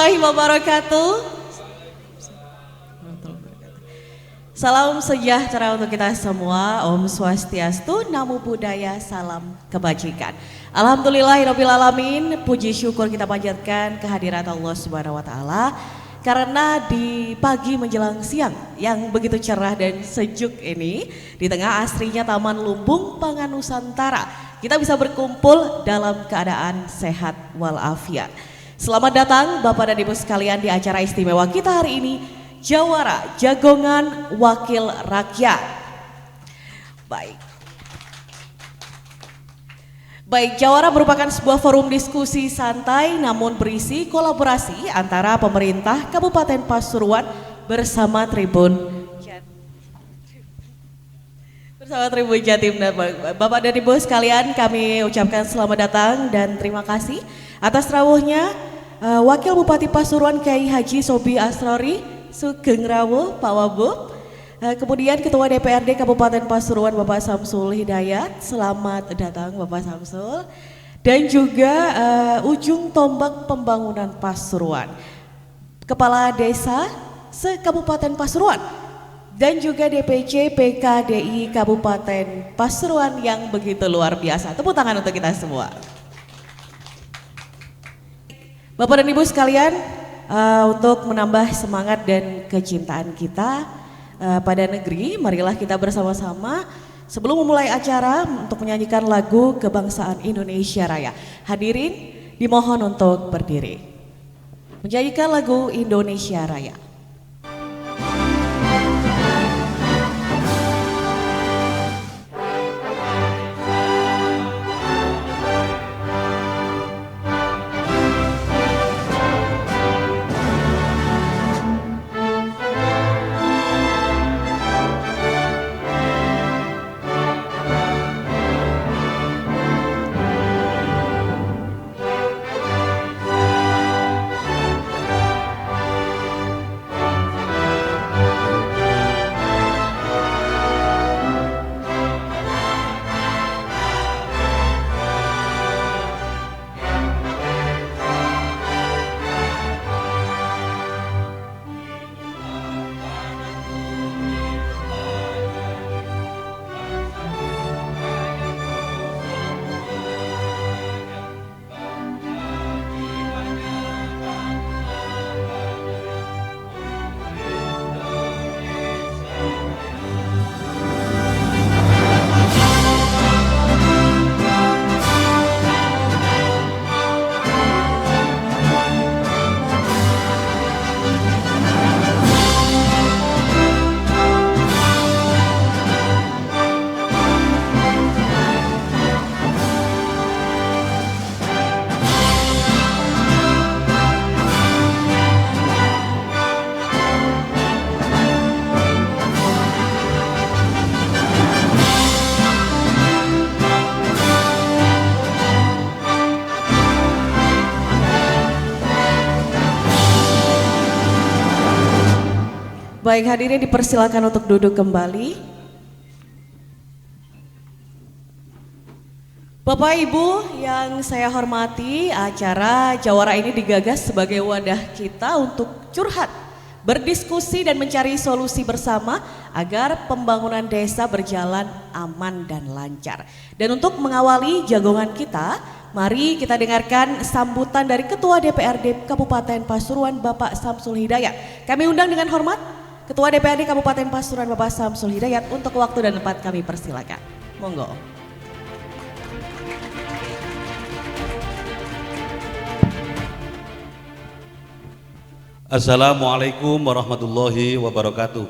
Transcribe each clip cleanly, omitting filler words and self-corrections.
warahmatullahi wabarakatuh. Salam sejahtera untuk kita semua. Om Swastiastu, Namo Buddhaya, salam kebajikan. Alhamdulillahirabbil alamin. Puji syukur kita panjatkan kehadirat Allah Subhanahu wa taala karena di pagi menjelang siang yang begitu cerah dan sejuk ini, di tengah asrinya Taman Lumbung Pangan Nusantara, kita bisa berkumpul dalam keadaan sehat walafiat. Selamat datang Bapak dan Ibu sekalian di acara istimewa kita hari ini, Jawara Jagongan Wakil Rakyat. Baik, Jawara merupakan sebuah forum diskusi santai namun berisi kolaborasi antara pemerintah Kabupaten Pasuruan bersama Tribun Jatim. Bapak dan Ibu sekalian, kami ucapkan selamat datang dan terima kasih atas rawuhnya Wakil Bupati Pasuruan Kiai Haji Sobi Asrori Sugeng Rawuh Pak Wabu, kemudian Ketua DPRD Kabupaten Pasuruan Bapak Samsul Hidayat, selamat datang Bapak Samsul, dan juga ujung tombak pembangunan Pasuruan, Kepala Desa se-Kabupaten Pasuruan, dan juga DPC PKDI Kabupaten Pasuruan yang begitu luar biasa. Tepuk tangan untuk kita semua. Bapak dan Ibu sekalian, untuk menambah semangat dan kecintaan kita pada negeri, marilah kita bersama-sama sebelum memulai acara untuk menyanyikan lagu kebangsaan Indonesia Raya. Hadirin dimohon untuk berdiri menyanyikan lagu Indonesia Raya. Baik, hadirin dipersilakan untuk duduk kembali. Bapak Ibu yang saya hormati, acara Jawara ini digagas sebagai wadah kita untuk curhat, berdiskusi dan mencari solusi bersama agar pembangunan desa berjalan aman dan lancar. Dan untuk mengawali jagongan kita, mari kita dengarkan sambutan dari Ketua DPRD Kabupaten Pasuruan Bapak Samsul Hidayat. Kami undang dengan hormat Ketua DPRD Kabupaten Pasuruan Bapak Samsul Hidayat, untuk waktu dan tempat kami persilakan. Monggo. Assalamualaikum warahmatullahi wabarakatuh.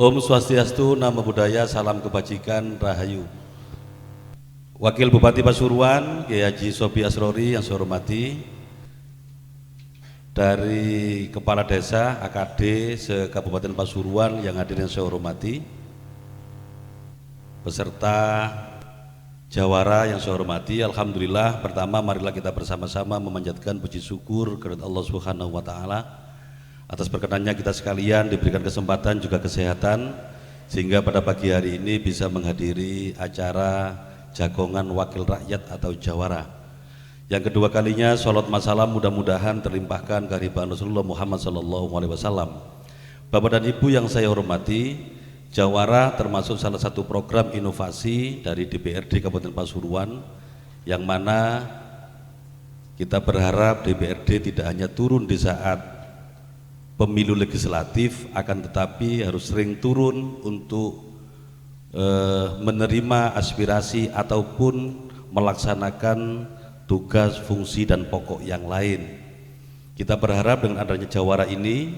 Om Swastiastu, Namo Buddhaya, salam kebajikan, rahayu. Wakil Bupati Pasuruan Kiai Haji Sobi Asrori yang saya hormati, dari Kepala Desa AKD se-Kabupaten Pasuruan yang hadir yang saya hormati, peserta Jawara yang saya hormati, alhamdulillah, pertama marilah kita bersama-sama memanjatkan puji syukur kepada Allah Subhanahu wa taala atas berkenannya kita sekalian diberikan kesempatan juga kesehatan sehingga pada pagi hari ini bisa menghadiri acara Jagongan Wakil Rakyat atau Jawara Yang kedua kalinya salat masalah mudah-mudahan terlimpahkan kehadiran Rasulullah Muhammad SAW. Bapak dan Ibu yang saya hormati, Jawara termasuk salah satu program inovasi dari DPRD Kabupaten Pasuruan, yang mana kita berharap DPRD tidak hanya turun di saat pemilu legislatif, akan tetapi harus sering turun untuk menerima aspirasi ataupun melaksanakan tugas, fungsi, dan pokok yang lain. Kita berharap dengan adanya Jawara ini,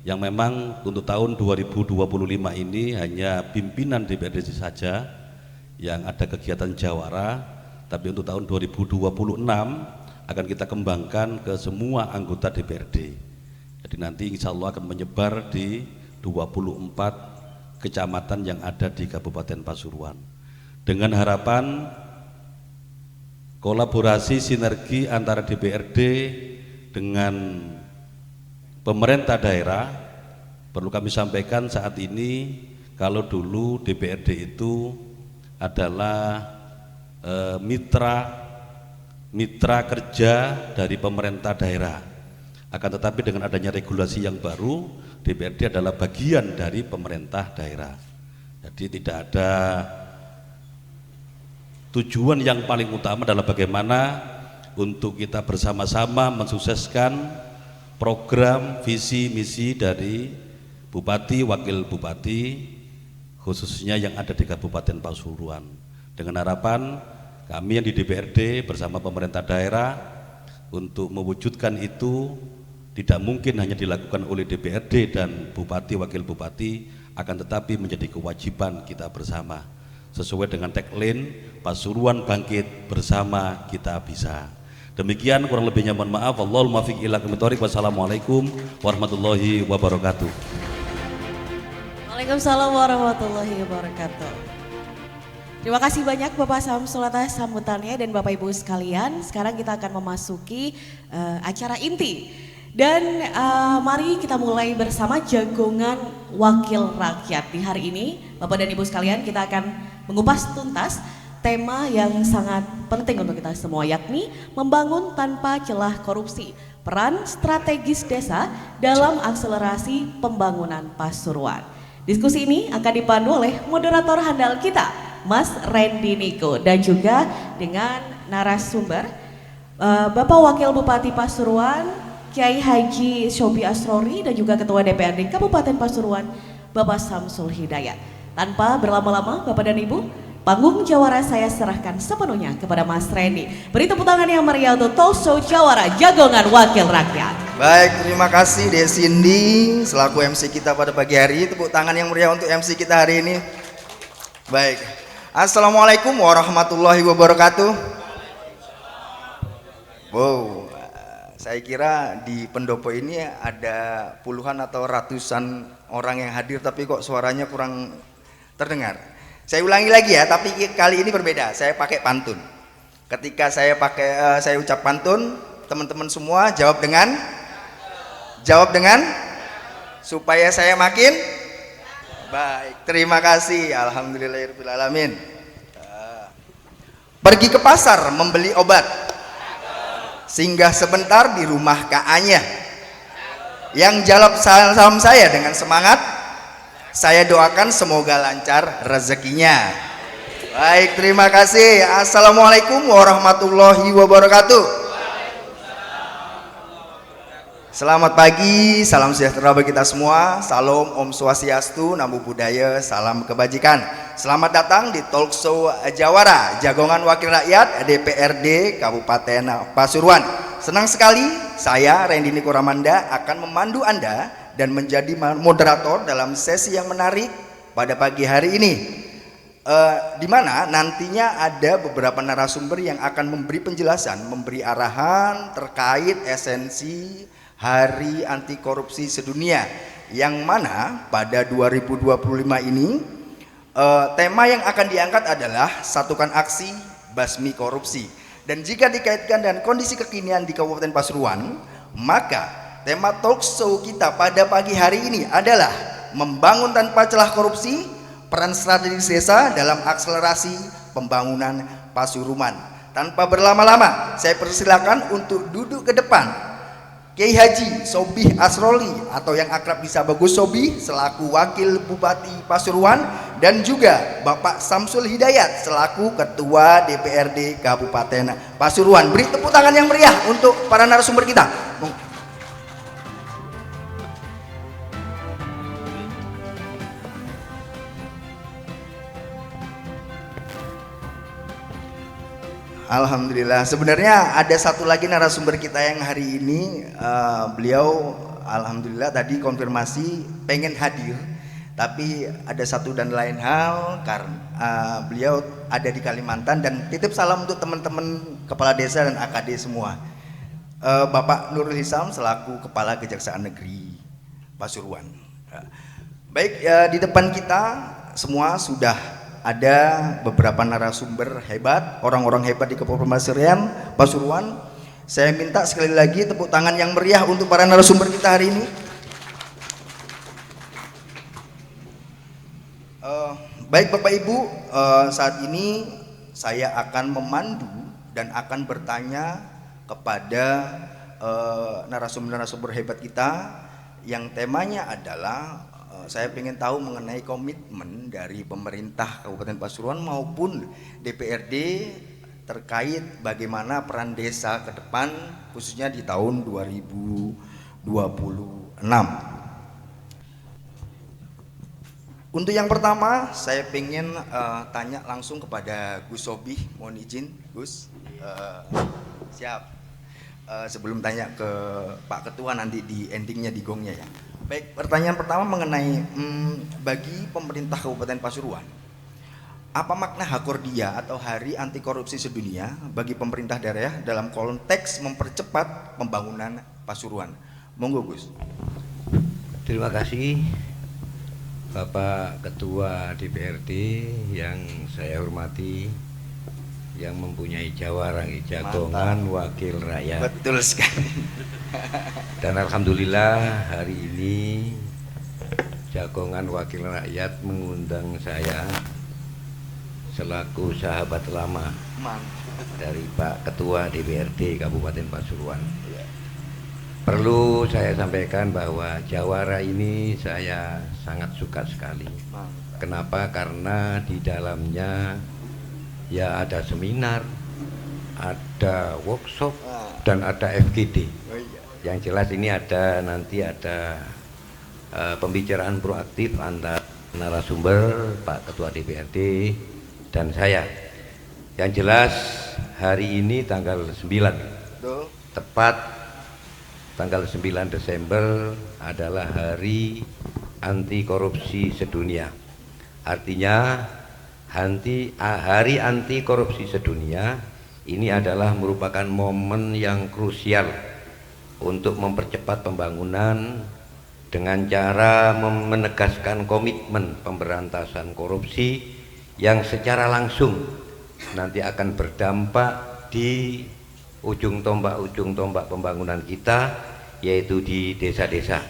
yang memang untuk tahun 2025 ini hanya pimpinan DPRD saja yang ada kegiatan Jawara, tapi untuk tahun 2026 akan kita kembangkan ke semua anggota DPRD. Jadi nanti insya Allah akan menyebar di 24 kecamatan yang ada di Kabupaten Pasuruan, dengan harapan kolaborasi sinergi antara DPRD dengan pemerintah daerah. Perlu kami sampaikan saat ini, kalau dulu DPRD itu adalah mitra kerja dari pemerintah daerah, akan tetapi dengan adanya regulasi yang baru, DPRD adalah bagian dari pemerintah daerah. Jadi tidak ada tujuan yang paling utama adalah bagaimana untuk kita bersama-sama mensukseskan program visi misi dari Bupati, Wakil Bupati, khususnya yang ada di Kabupaten Pasuruan, dengan harapan kami yang di DPRD bersama pemerintah daerah untuk mewujudkan itu tidak mungkin hanya dilakukan oleh DPRD dan Bupati, Wakil Bupati, akan tetapi menjadi kewajiban kita bersama, sesuai dengan tagline Pasuruan bangkit, bersama kita bisa. Demikian kurang lebihnya mohon maaf. Wallahul muwaffiq ila aqwamit thoriq. Wassalamualaikum warahmatullahi wabarakatuh. Waalaikumsalam warahmatullahi wabarakatuh. Terima kasih banyak Bapak Samsul atas sambutannya dan Bapak Ibu sekalian. Sekarang kita akan memasuki acara inti. Dan mari kita mulai bersama jagongan wakil rakyat. Di hari ini Bapak dan Ibu sekalian, kita akan mengupas tuntas tema yang sangat penting untuk kita semua, yakni membangun tanpa celah korupsi, peran strategis desa dalam akselerasi pembangunan Pasuruan. Diskusi ini akan dipandu oleh moderator handal kita, Mas Randy Niko, dan juga dengan narasumber Bapak Wakil Bupati Pasuruan, Kiai Haji Sobi Asrori, dan juga Ketua DPRD Kabupaten Pasuruan, Bapak Samsul Hidayat. Tanpa berlama-lama, Bapak dan Ibu, panggung Jawara saya serahkan sepenuhnya kepada Mas Randy. Beri tepuk tangan yang meriah untuk talk show Jawara Jagongan Wakil Rakyat. Baik, terima kasih Desindi selaku MC kita pada pagi hari. Tepuk tangan yang meriah untuk MC kita hari ini. Baik, Assalamualaikum warahmatullahi wabarakatuh. Wow, saya kira di pendopo ini ada puluhan atau ratusan orang yang hadir, tapi kok suaranya kurang terdengar. Saya ulangi lagi ya, tapi kali ini berbeda. Saya pakai pantun. Ketika saya ucap pantun, teman-teman semua jawab dengan supaya saya makin baik. Terima kasih. Alhamdulillahirabbil alamin. Pergi ke pasar membeli obat, singgah sebentar di rumah Kak-anya. Yang jawab salam saya dengan semangat, saya doakan semoga lancar rezekinya. Baik, terima kasih. Assalamualaikum warahmatullahi wabarakatuh. Selamat pagi, salam sejahtera bagi kita semua. Salam Om Swastiastu, Namo Buddhaya, salam kebajikan. Selamat datang di talk show Jawara Jagongan Wakil Rakyat DPRD Kabupaten Pasuruan. Senang sekali saya Randy Niko Ramanda akan memandu Anda dan menjadi moderator dalam sesi yang menarik pada pagi hari ini, di mana nantinya ada beberapa narasumber yang akan memberi penjelasan, memberi arahan terkait esensi Hari Anti Korupsi Sedunia, yang mana pada 2025 ini tema yang akan diangkat adalah satukan aksi basmi korupsi. Dan jika dikaitkan dengan kondisi kekinian di Kabupaten Pasuruan, maka tema talk show kita pada pagi hari ini adalah membangun tanpa celah korupsi, peran strategis desa dalam akselerasi pembangunan Pasuruan. tanpa berlama-lama, saya persilakan untuk duduk ke depan Kiai Haji Sobih Asroli atau yang akrab disapa Gus Sobih selaku Wakil Bupati Pasuruan, dan juga Bapak Samsul Hidayat selaku Ketua DPRD Kabupaten Pasuruan. Beri tepuk tangan yang meriah untuk para narasumber kita. Alhamdulillah. Sebenarnya ada satu lagi narasumber kita yang hari ini beliau alhamdulillah tadi konfirmasi pengen hadir, tapi ada satu dan lain hal karena beliau ada di Kalimantan, dan titip salam untuk teman-teman kepala desa dan AKD semua. Bapak Nurul Hisam selaku Kepala Kejaksaan Negeri Pasuruan. Baik, di depan kita semua sudah ada beberapa narasumber hebat, orang-orang hebat di Kabupaten Pasuruan. Saya minta sekali lagi tepuk tangan yang meriah untuk para narasumber kita hari ini. Baik Bapak Ibu, saat ini saya akan memandu dan akan bertanya kepada narasumber-narasumber hebat kita yang temanya adalah saya ingin tahu mengenai komitmen dari pemerintah Kabupaten Pasuruan maupun DPRD terkait bagaimana peran desa ke depan khususnya di tahun 2026. Untuk yang pertama saya ingin tanya langsung kepada Gus Sobih, mohon izin Gus. Siap. Sebelum tanya ke Pak Ketua nanti di endingnya di gongnya ya. Baik, pertanyaan pertama mengenai bagi pemerintah Kabupaten Pasuruan, apa makna Hakordia atau Hari Anti Korupsi Sedunia bagi pemerintah daerah dalam konteks mempercepat pembangunan Pasuruan? Monggo Gus. Terima kasih Bapak Ketua DPRD yang saya hormati, yang mempunyai jawara jagongan wakil rakyat. Betul sekali. Dan alhamdulillah hari ini jagongan wakil rakyat mengundang saya selaku sahabat lama dari Pak Ketua DPRD Kabupaten Pasuruan. Perlu saya sampaikan bahwa jawara ini saya sangat suka sekali. Kenapa? Karena di dalamnya ya ada seminar, ada workshop, dan ada FGD. Yang jelas ini nanti ada pembicaraan proaktif antara narasumber Pak Ketua DPRD dan saya. Yang jelas hari ini tanggal 9, tepat tanggal 9 Desember adalah Hari Anti Korupsi Sedunia. Artinya Hari Anti Korupsi Sedunia ini adalah merupakan momen yang krusial untuk mempercepat pembangunan dengan cara menegaskan komitmen pemberantasan korupsi yang secara langsung nanti akan berdampak di ujung tombak pembangunan kita, yaitu di desa-desa,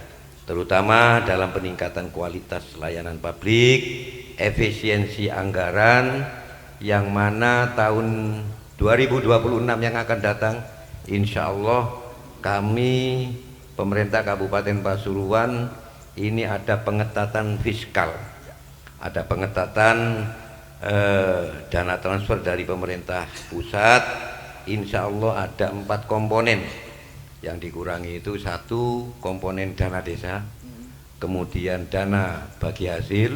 terutama dalam peningkatan kualitas layanan publik, efisiensi anggaran, yang mana tahun 2026 yang akan datang insya Allah kami pemerintah Kabupaten Pasuruan ini ada pengetatan fiskal, ada pengetatan dana transfer dari pemerintah pusat. Insya Allah ada 4 komponen yang dikurangi, itu 1 komponen dana desa, kemudian dana bagi hasil,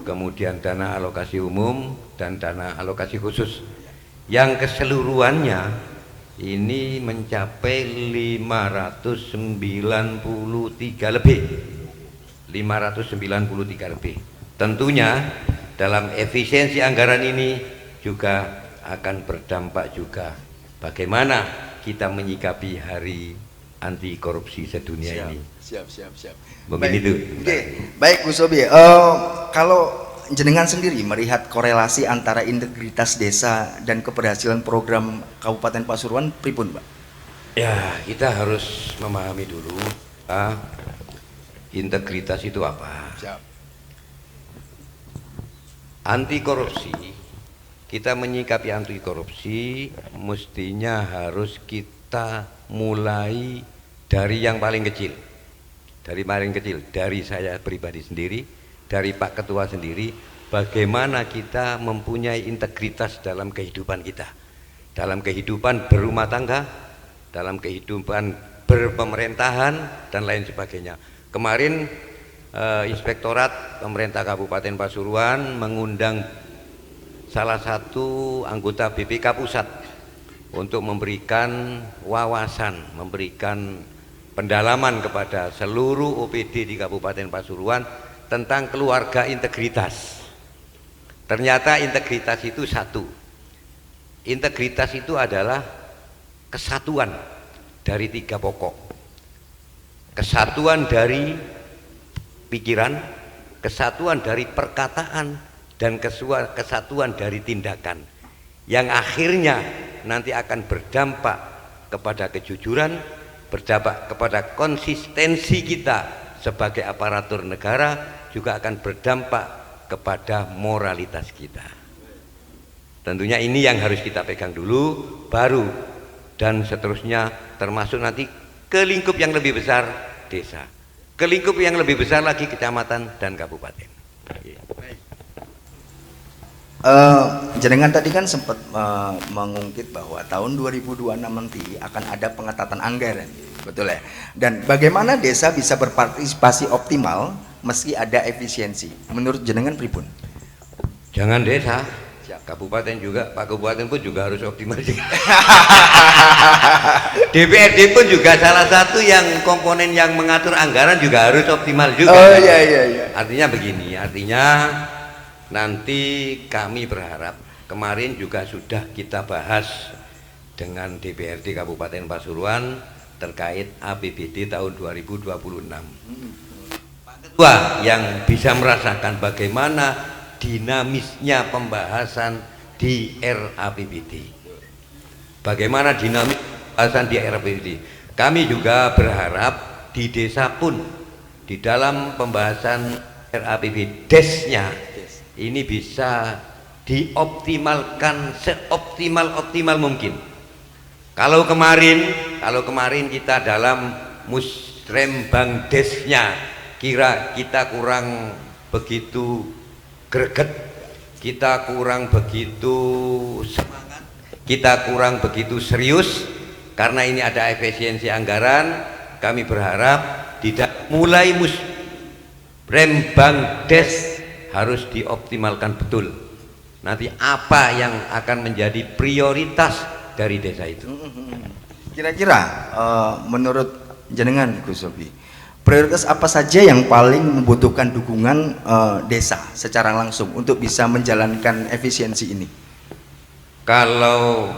kemudian dana alokasi umum, dan dana alokasi khusus, yang keseluruhannya ini mencapai 593 lebih. Tentunya dalam efisiensi anggaran ini juga akan berdampak juga bagaimana kita menyikapi Hari Anti Korupsi Sedunia ini. Siap. Mungkin Baik, itu. Oke. Baik Gus Sobih, kalau jenengan sendiri melihat korelasi antara integritas desa dan keberhasilan program Kabupaten Pasuruan pripun, Pak? Ya, kita harus memahami dulu integritas itu apa. Siap. Anti korupsi kita menyikapi anti korupsi mestinya harus kita mulai dari yang paling kecil. Dari saya pribadi sendiri, dari Pak Ketua sendiri, bagaimana kita mempunyai integritas dalam kehidupan kita, dalam kehidupan berumah tangga, dalam kehidupan berpemerintahan dan lain sebagainya. Kemarin Inspektorat Pemerintah Kabupaten Pasuruan mengundang salah satu anggota BPK Pusat untuk memberikan wawasan, memberikan pendalaman kepada seluruh OPD di Kabupaten Pasuruan tentang keluarga integritas. Ternyata integritas itu satu. Integritas itu adalah kesatuan dari 3 pokok. Kesatuan dari pikiran, kesatuan dari perkataan, dan kesatuan dari tindakan yang akhirnya nanti akan berdampak kepada kejujuran, berdampak kepada konsistensi kita sebagai aparatur negara, juga akan berdampak kepada moralitas kita. Tentunya ini yang harus kita pegang dulu, baru dan seterusnya, termasuk nanti ke lingkup yang lebih besar desa, ke lingkup yang lebih besar lagi kecamatan dan kabupaten. Jenengan tadi kan sempat mengungkit bahwa tahun 2026 nanti akan ada pengetatan anggaran, betul ya? Dan bagaimana desa bisa berpartisipasi optimal meski ada efisiensi? Menurut jenengan pripun? Jangan desa, kabupaten juga, Pak Kabupaten pun juga harus optimal juga. DPRD pun juga salah satu yang komponen yang mengatur anggaran juga harus optimal juga. Oh iya. Artinya begini, artinya nanti kami berharap, kemarin juga sudah kita bahas dengan DPRD Kabupaten Pasuruan terkait APBD tahun 2026. Pak Ketua yang bisa merasakan bagaimana dinamisnya pembahasan di RAPBD. Bagaimana dinamis pembahasan di RAPBD. Kami juga berharap di desa pun di dalam pembahasan RAPBD desnya ini bisa dioptimalkan seoptimal mungkin. Kalau kemarin kita dalam musrembang desnya kira kita kurang begitu greget, kita kurang begitu semangat, kita kurang begitu serius karena ini ada efisiensi anggaran. Kami berharap tidak mulai musrembang des harus dioptimalkan betul. Nanti apa yang akan menjadi prioritas dari desa itu? Kira-kira menurut jenengan Gus Sobi, prioritas apa saja yang paling membutuhkan dukungan desa secara langsung untuk bisa menjalankan efisiensi ini? Kalau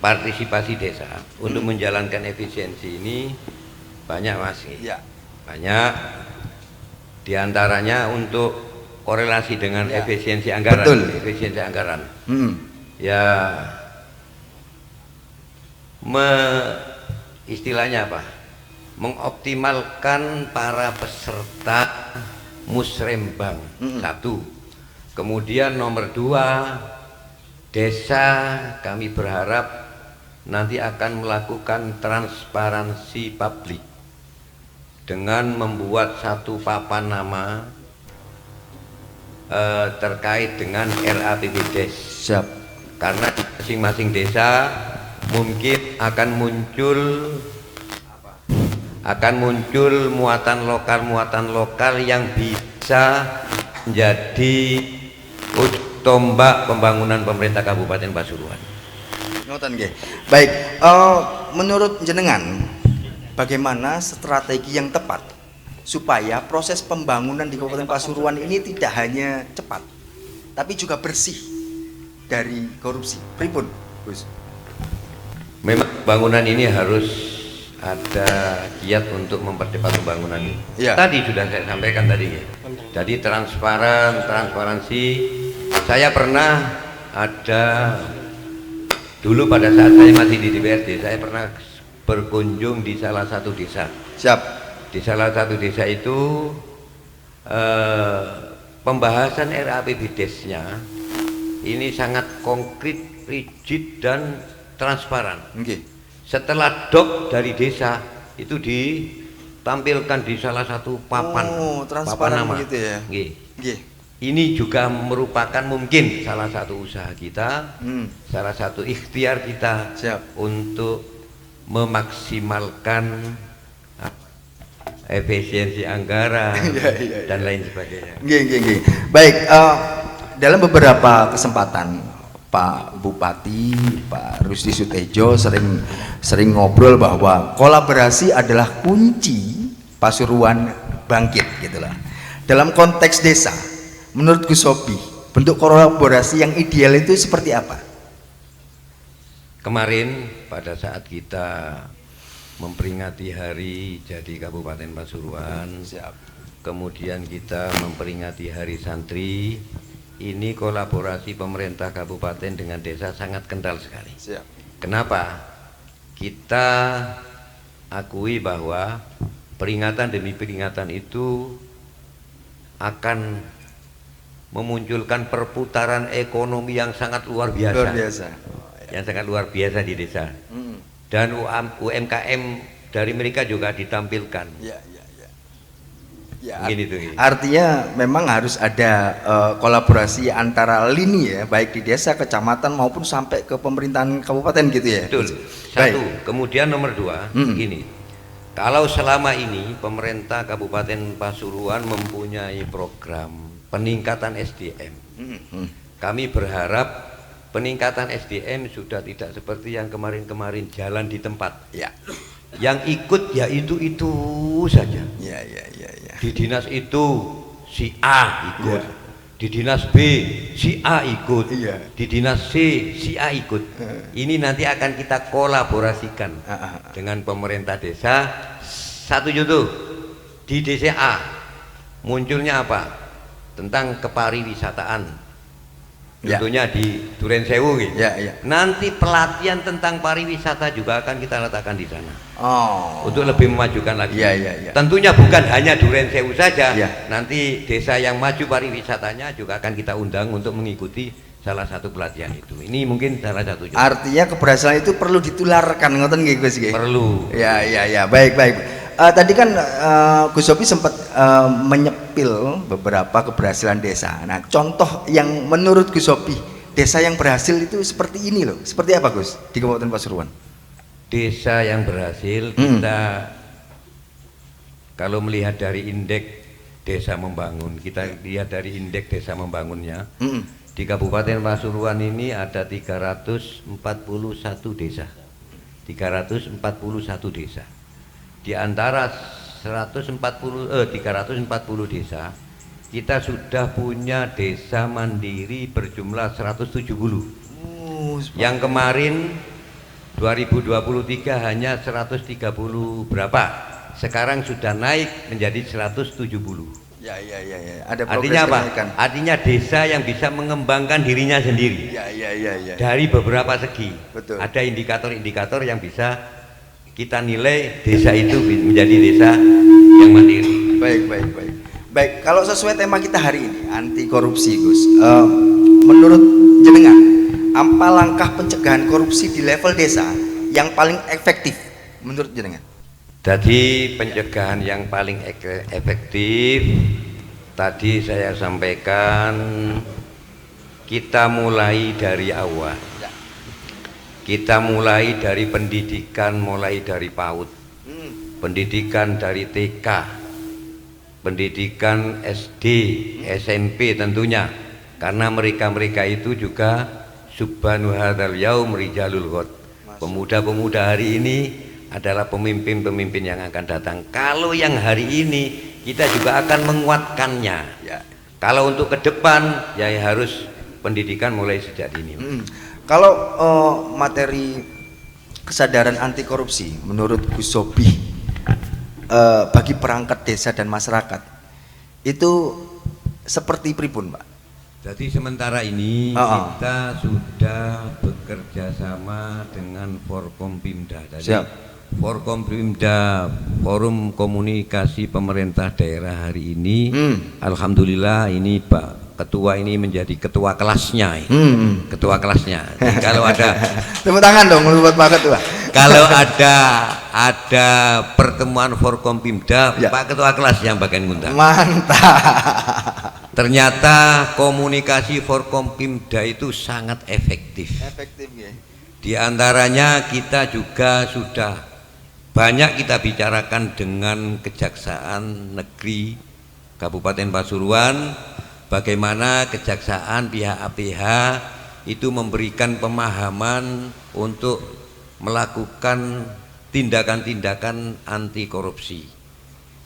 partisipasi desa untuk menjalankan efisiensi ini banyak masih, banyak diantaranya untuk korelasi dengan efisiensi anggaran. Betul. Efisiensi anggaran. Ya, istilahnya apa? Mengoptimalkan para peserta musrembang. Satu. Kemudian nomor 2, desa kami berharap nanti akan melakukan transparansi publik dengan membuat satu papan nama terkait dengan RAPBD. Siap. Karena masing-masing desa mungkin akan muncul muatan lokal yang bisa menjadi tombak pembangunan pemerintah Kabupaten Pasuruan. Ngoten nggih. Baik, menurut jenengan bagaimana strategi yang tepat supaya proses pembangunan di Kabupaten Pasuruan ini tidak hanya cepat tapi juga bersih dari korupsi? Pripun, Gus? Memang bangunan ini harus ada giat untuk mempercepat pembangunan ini. Ya. Tadi sudah saya sampaikan tadi ya. Jadi transparansi. Saya pernah ada dulu pada saat saya masih di DPRD, saya pernah berkunjung di salah satu desa. Siap. Di salah satu desa itu pembahasan RAPBD-nya ini sangat konkret, rigid dan transparan. Nggih. Setelah dok dari desa itu ditampilkan di salah satu papan, transparan papan nama. begitu ya. Nggih. Nggih. Ini juga merupakan mungkin salah satu usaha kita, salah satu ikhtiar kita Siap. untuk memaksimalkan efisiensi anggaran dan lain sebagainya. Nggih, nggih, nggih. Baik, dalam beberapa kesempatan Pak Bupati, Pak Rusdi Sutejo sering ngobrol bahwa kolaborasi adalah kunci Pasuruan bangkit gitulah. Dalam konteks desa, menurut Gus Sobi, bentuk kolaborasi yang ideal itu seperti apa? Kemarin pada saat kita memperingati hari jadi Kabupaten Pasuruan, kemudian kita memperingati hari santri, ini kolaborasi pemerintah kabupaten dengan desa sangat kental sekali. Kenapa? Kita akui bahwa peringatan demi peringatan itu akan memunculkan perputaran ekonomi yang sangat luar biasa. Luar biasa. Yang sangat luar biasa di desa. Dan UMKM dari mereka juga ditampilkan. Ya, Begini tuh. artinya memang harus ada kolaborasi antara lini ya, baik di desa, kecamatan maupun sampai ke pemerintahan kabupaten gitu ya. Betul. Satu. Kemudian nomor dua, gini. Kalau selama ini pemerintah Kabupaten Pasuruan mempunyai program peningkatan SDM, kami berharap peningkatan SDM sudah tidak seperti yang kemarin-kemarin jalan di tempat. Ya. Yang ikut ya itu saja. Ya. Di dinas itu si A ikut, di dinas B si A ikut, di dinas C si A ikut. Ini nanti akan kita kolaborasikan dengan pemerintah desa. Satu contoh, di desa A munculnya apa? Tentang kepariwisataan. Contohnya di Duren Sewu gitu. Nanti pelatihan tentang pariwisata juga akan kita letakkan di sana. Untuk lebih memajukan lagi. Tentunya bukan hanya Duren Sewu saja. Nanti desa yang maju pariwisatanya juga akan kita undang untuk mengikuti salah satu pelatihan itu. Ini mungkin salah satu contoh. Artinya keberhasilan itu perlu ditularkan, ngoten nggih Gus nggih? Perlu. Ya, baik. Tadi kan Gus Sobi sempat menyepil beberapa keberhasilan desa. Nah, contoh yang menurut Gus Sobi desa yang berhasil itu seperti ini loh. Seperti apa Gus di Kabupaten Pasuruan? Desa yang berhasil kita kalau melihat dari indeks desa membangun, kita lihat dari indeks desa membangunnya. Di Kabupaten Pasuruan ini ada 341 desa. 341 desa. Di antara 340 desa, kita sudah punya desa mandiri berjumlah 170. Yang kemarin 2023 hanya 130 berapa? Sekarang sudah naik menjadi 170. Ya. Ada artinya apa? kenaikan. Artinya desa yang bisa mengembangkan dirinya sendiri. Ya. Dari beberapa segi. Betul. Ada indikator-indikator yang bisa kita nilai desa itu menjadi desa yang mandiri. Baik, kalau sesuai tema kita hari ini, anti korupsi Gus, menurut jenengan apa langkah pencegahan korupsi di level desa yang paling efektif menurut jenengan? Jadi pencegahan yang paling efektif tadi saya sampaikan, kita mulai dari awal. Kita mulai dari pendidikan, mulai dari PAUD, pendidikan dari TK, pendidikan SD, SMP tentunya, karena mereka itu juga subhanu hadzal yaum rijalul ghad. Pemuda-pemuda hari ini adalah pemimpin-pemimpin yang akan datang. Kalau yang hari ini kita juga akan menguatkannya. Kalau untuk ke depan ya harus pendidikan mulai sejak dini. Kalau materi kesadaran anti korupsi menurut Gus Sobi bagi perangkat desa dan masyarakat itu seperti pripun, Pak? Jadi sementara ini kita sudah bekerja sama dengan Forkompimda. Forkompimda, Forum Komunikasi Pemerintah Daerah hari ini, alhamdulillah ini Pak Ketua ini menjadi ketua kelasnya, ketua kelasnya. Jadi kalau ada Tepuk tangan dong buat Pak Ketua. kalau ada pertemuan Forkompimda, Ya. Pak Ketua kelas yang bagian ngundang. Mantap. Ternyata komunikasi Forkompimda itu sangat efektif. Efektif ya. Di antaranya kita juga sudah banyak kita bicarakan dengan Kejaksaan Negeri Kabupaten Pasuruan, bagaimana kejaksaan pihak APH itu memberikan pemahaman untuk melakukan tindakan-tindakan anti korupsi.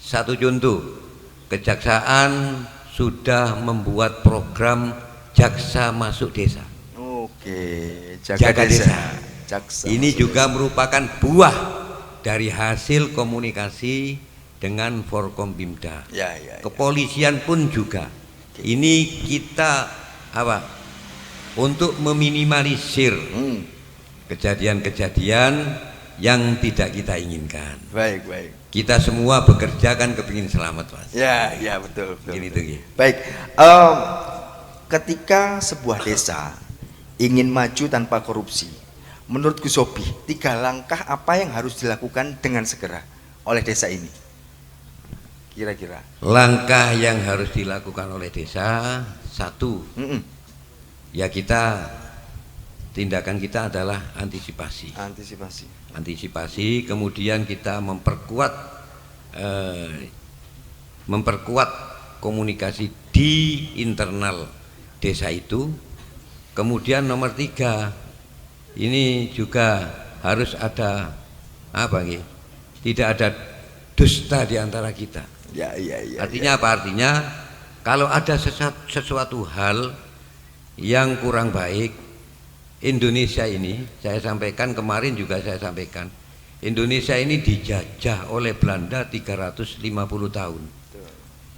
Satu contoh, kejaksaan sudah membuat program Jaksa Masuk Desa. Oke, Jaga desa. Jaksa Ini masuk juga merupakan buah dari hasil komunikasi dengan Forkompimda. Ya, ya, ya. Kepolisian pun juga. Ini kita untuk meminimalisir kejadian-kejadian yang tidak kita inginkan. Baik, baik. Kita semua bekerja kan kepingin selamat, Mas. Ya, ya, betul, betul. Gini betul. tuh, Gi. Baik, ketika sebuah desa ingin maju tanpa korupsi, menurut Gus Sobi, 3 langkah apa yang harus dilakukan dengan segera oleh desa ini? Kira-kira. Langkah yang harus dilakukan oleh desa, satu, ya tindakan kita adalah antisipasi. Antisipasi, kemudian kita memperkuat komunikasi di internal desa itu. Kemudian nomor 3, ini juga harus ada tidak ada dusta di antara kita. Ya, ya, ya. Artinya apa? Artinya kalau ada sesuatu hal yang kurang baik, Indonesia ini, saya sampaikan kemarin juga saya sampaikan, Indonesia ini dijajah oleh Belanda 350 tahun.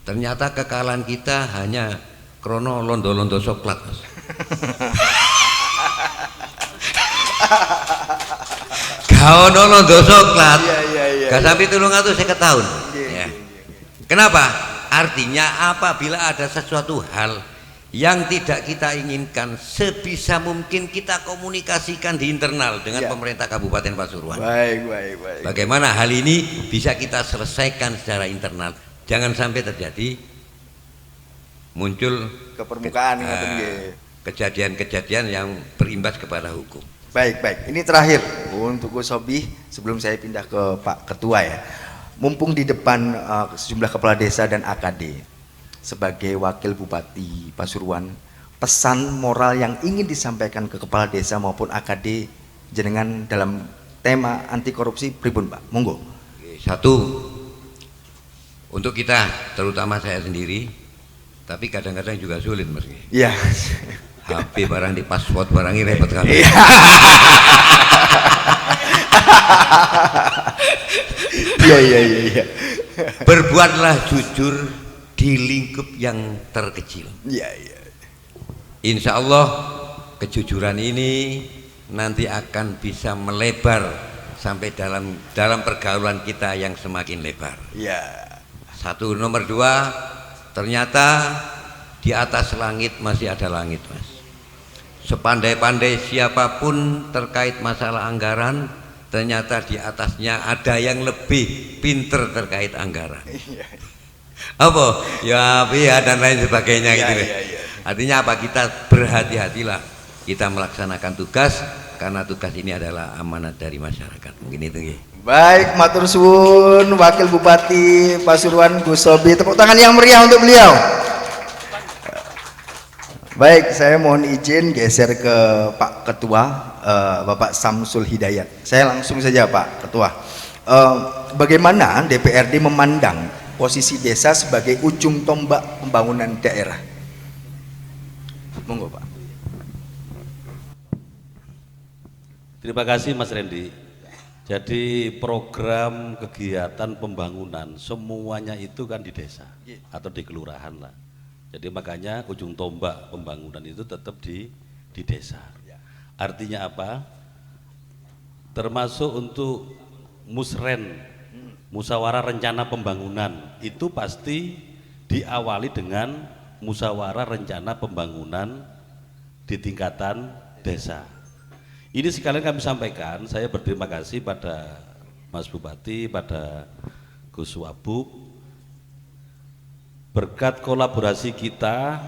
Ternyata kekalahan kita hanya krono londo-londo soklat, Mas. Kau londo soklat, gak sampai 350 tahun. Ya. Kenapa? Artinya apabila ada sesuatu hal yang tidak kita inginkan, sebisa mungkin kita komunikasikan di internal dengan pemerintah Kabupaten Pasuruan. Baik. Bagaimana hal ini bisa kita selesaikan secara internal. Jangan sampai terjadi muncul ke permukaan kejadian-kejadian yang berimbas kepada hukum. Baik. Ini terakhir untuk Gus Sobi sebelum saya pindah ke Pak Ketua ya. Mumpung di depan sejumlah kepala desa dan AKD, sebagai wakil Bupati Pasuruan, pesan moral yang ingin disampaikan ke kepala desa maupun AKD jenengan dalam tema anti korupsi pripun, Pak? Monggo. Satu, untuk kita, terutama saya sendiri, tapi kadang-kadang juga sulit, Mas. Iya. HP barang di password barangnya repot kali. Iya. Berbuatlah jujur di lingkup yang terkecil. Iya. Insya Allah kejujuran ini nanti akan bisa melebar sampai dalam pergaulan kita yang semakin lebar. Iya. Satu, nomor 2, ternyata di atas langit masih ada langit, Mas. Sepandai-pandai siapapun terkait masalah anggaran, ternyata di atasnya ada yang lebih pinter terkait anggaran. Apa? Ya, dan lain sebagainya gitu. Artinya apa? Kita berhati-hatilah kita melaksanakan tugas, karena tugas ini adalah amanat dari masyarakat. Mungkin itu ya. Baik, matur suwun Wakil Bupati Pasuruan Gus Sobi. Tepuk tangan yang meriah untuk beliau. Baik, saya mohon izin geser ke Pak Ketua, Bapak Samsul Hidayat. Saya langsung saja Pak Ketua. Bagaimana DPRD memandang posisi desa sebagai ujung tombak pembangunan daerah? Monggo Pak. Terima kasih Mas Randy. Jadi program kegiatan pembangunan semuanya itu kan di desa atau di kelurahan lah. Jadi makanya ujung tombak pembangunan itu tetap di desa. Artinya apa? Termasuk untuk musren, musyawarah rencana pembangunan itu pasti diawali dengan musyawarah rencana pembangunan di tingkatan desa. Ini sekalian kami sampaikan, saya berterima kasih pada Mas Bupati, pada Gus Wabub. Berkat kolaborasi kita,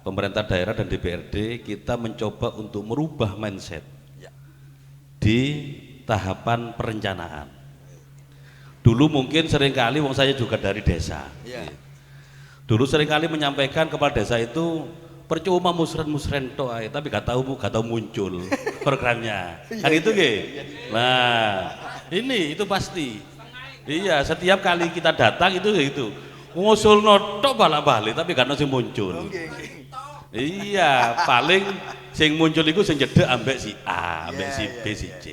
pemerintah daerah dan DPRD, kita mencoba untuk merubah mindset di tahapan perencanaan. Dulu mungkin seringkali, wong saya juga dari desa. Dulu seringkali menyampaikan kepala desa itu percuma musren toh, tapi gak tahu muncul programnya. Kan itu nggih. Nah, ini itu pasti. Iya, setiap kali kita datang itu gitu. Ngusul tok balik-balik tapi gak ono sing muncul. Iya, paling sing muncul itu sing jedek ambek si A, ambek si B, si C.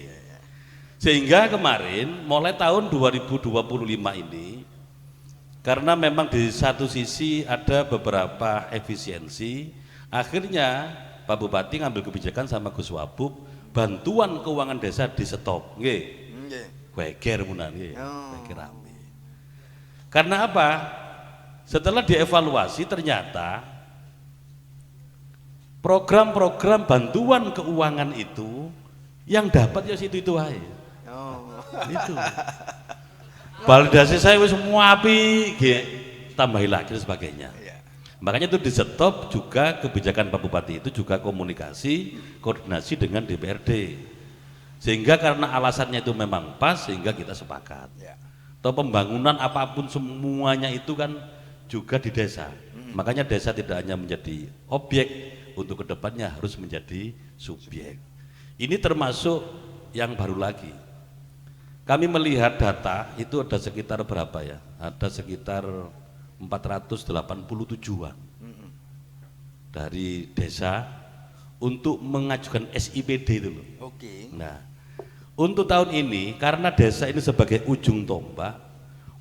Sehingga kemarin mulai tahun 2025 ini, karena memang di satu sisi ada beberapa efisiensi, akhirnya Pak Bupati ngambil kebijakan sama Gus Wabub, bantuan keuangan desa di stop. Nggih. Weger munan nggih. Weger rame. Karena apa? Setelah dievaluasi ternyata program-program bantuan keuangan itu yang dapat ya situ-itu aja. Itu. Validasi saya wis semua api, tambahi lagi dan sebagainya. Makanya itu di stop juga kebijakan Pak Bupati itu juga komunikasi, koordinasi dengan DPRD. Sehingga karena alasannya itu memang pas sehingga kita sepakat. Atau pembangunan apapun semuanya itu kan juga di desa. Makanya desa tidak hanya menjadi objek, untuk kedepannya harus menjadi subjek. Ini termasuk yang baru lagi. Kami melihat data itu ada sekitar berapa ya? Ada sekitar 487-an dari desa untuk mengajukan SIPD itu loh. Nah, untuk tahun ini karena desa ini sebagai ujung tombak,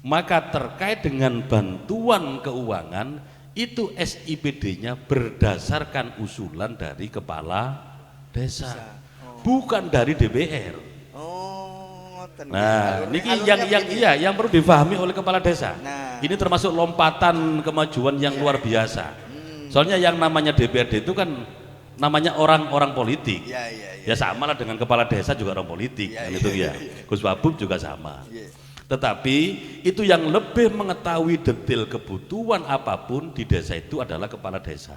maka terkait dengan bantuan keuangan itu SIPD-nya berdasarkan usulan dari kepala desa, bukan dari DPR. Nah, ini yang perlu difahami oleh kepala desa. Ini termasuk lompatan kemajuan yang luar biasa. Soalnya yang namanya DPRD itu kan namanya orang-orang politik. Ya sama lah dengan kepala desa juga orang politik, itu ya. Gus Wabub juga sama. Tetapi itu yang lebih mengetahui detail kebutuhan apapun di desa itu adalah kepala desa.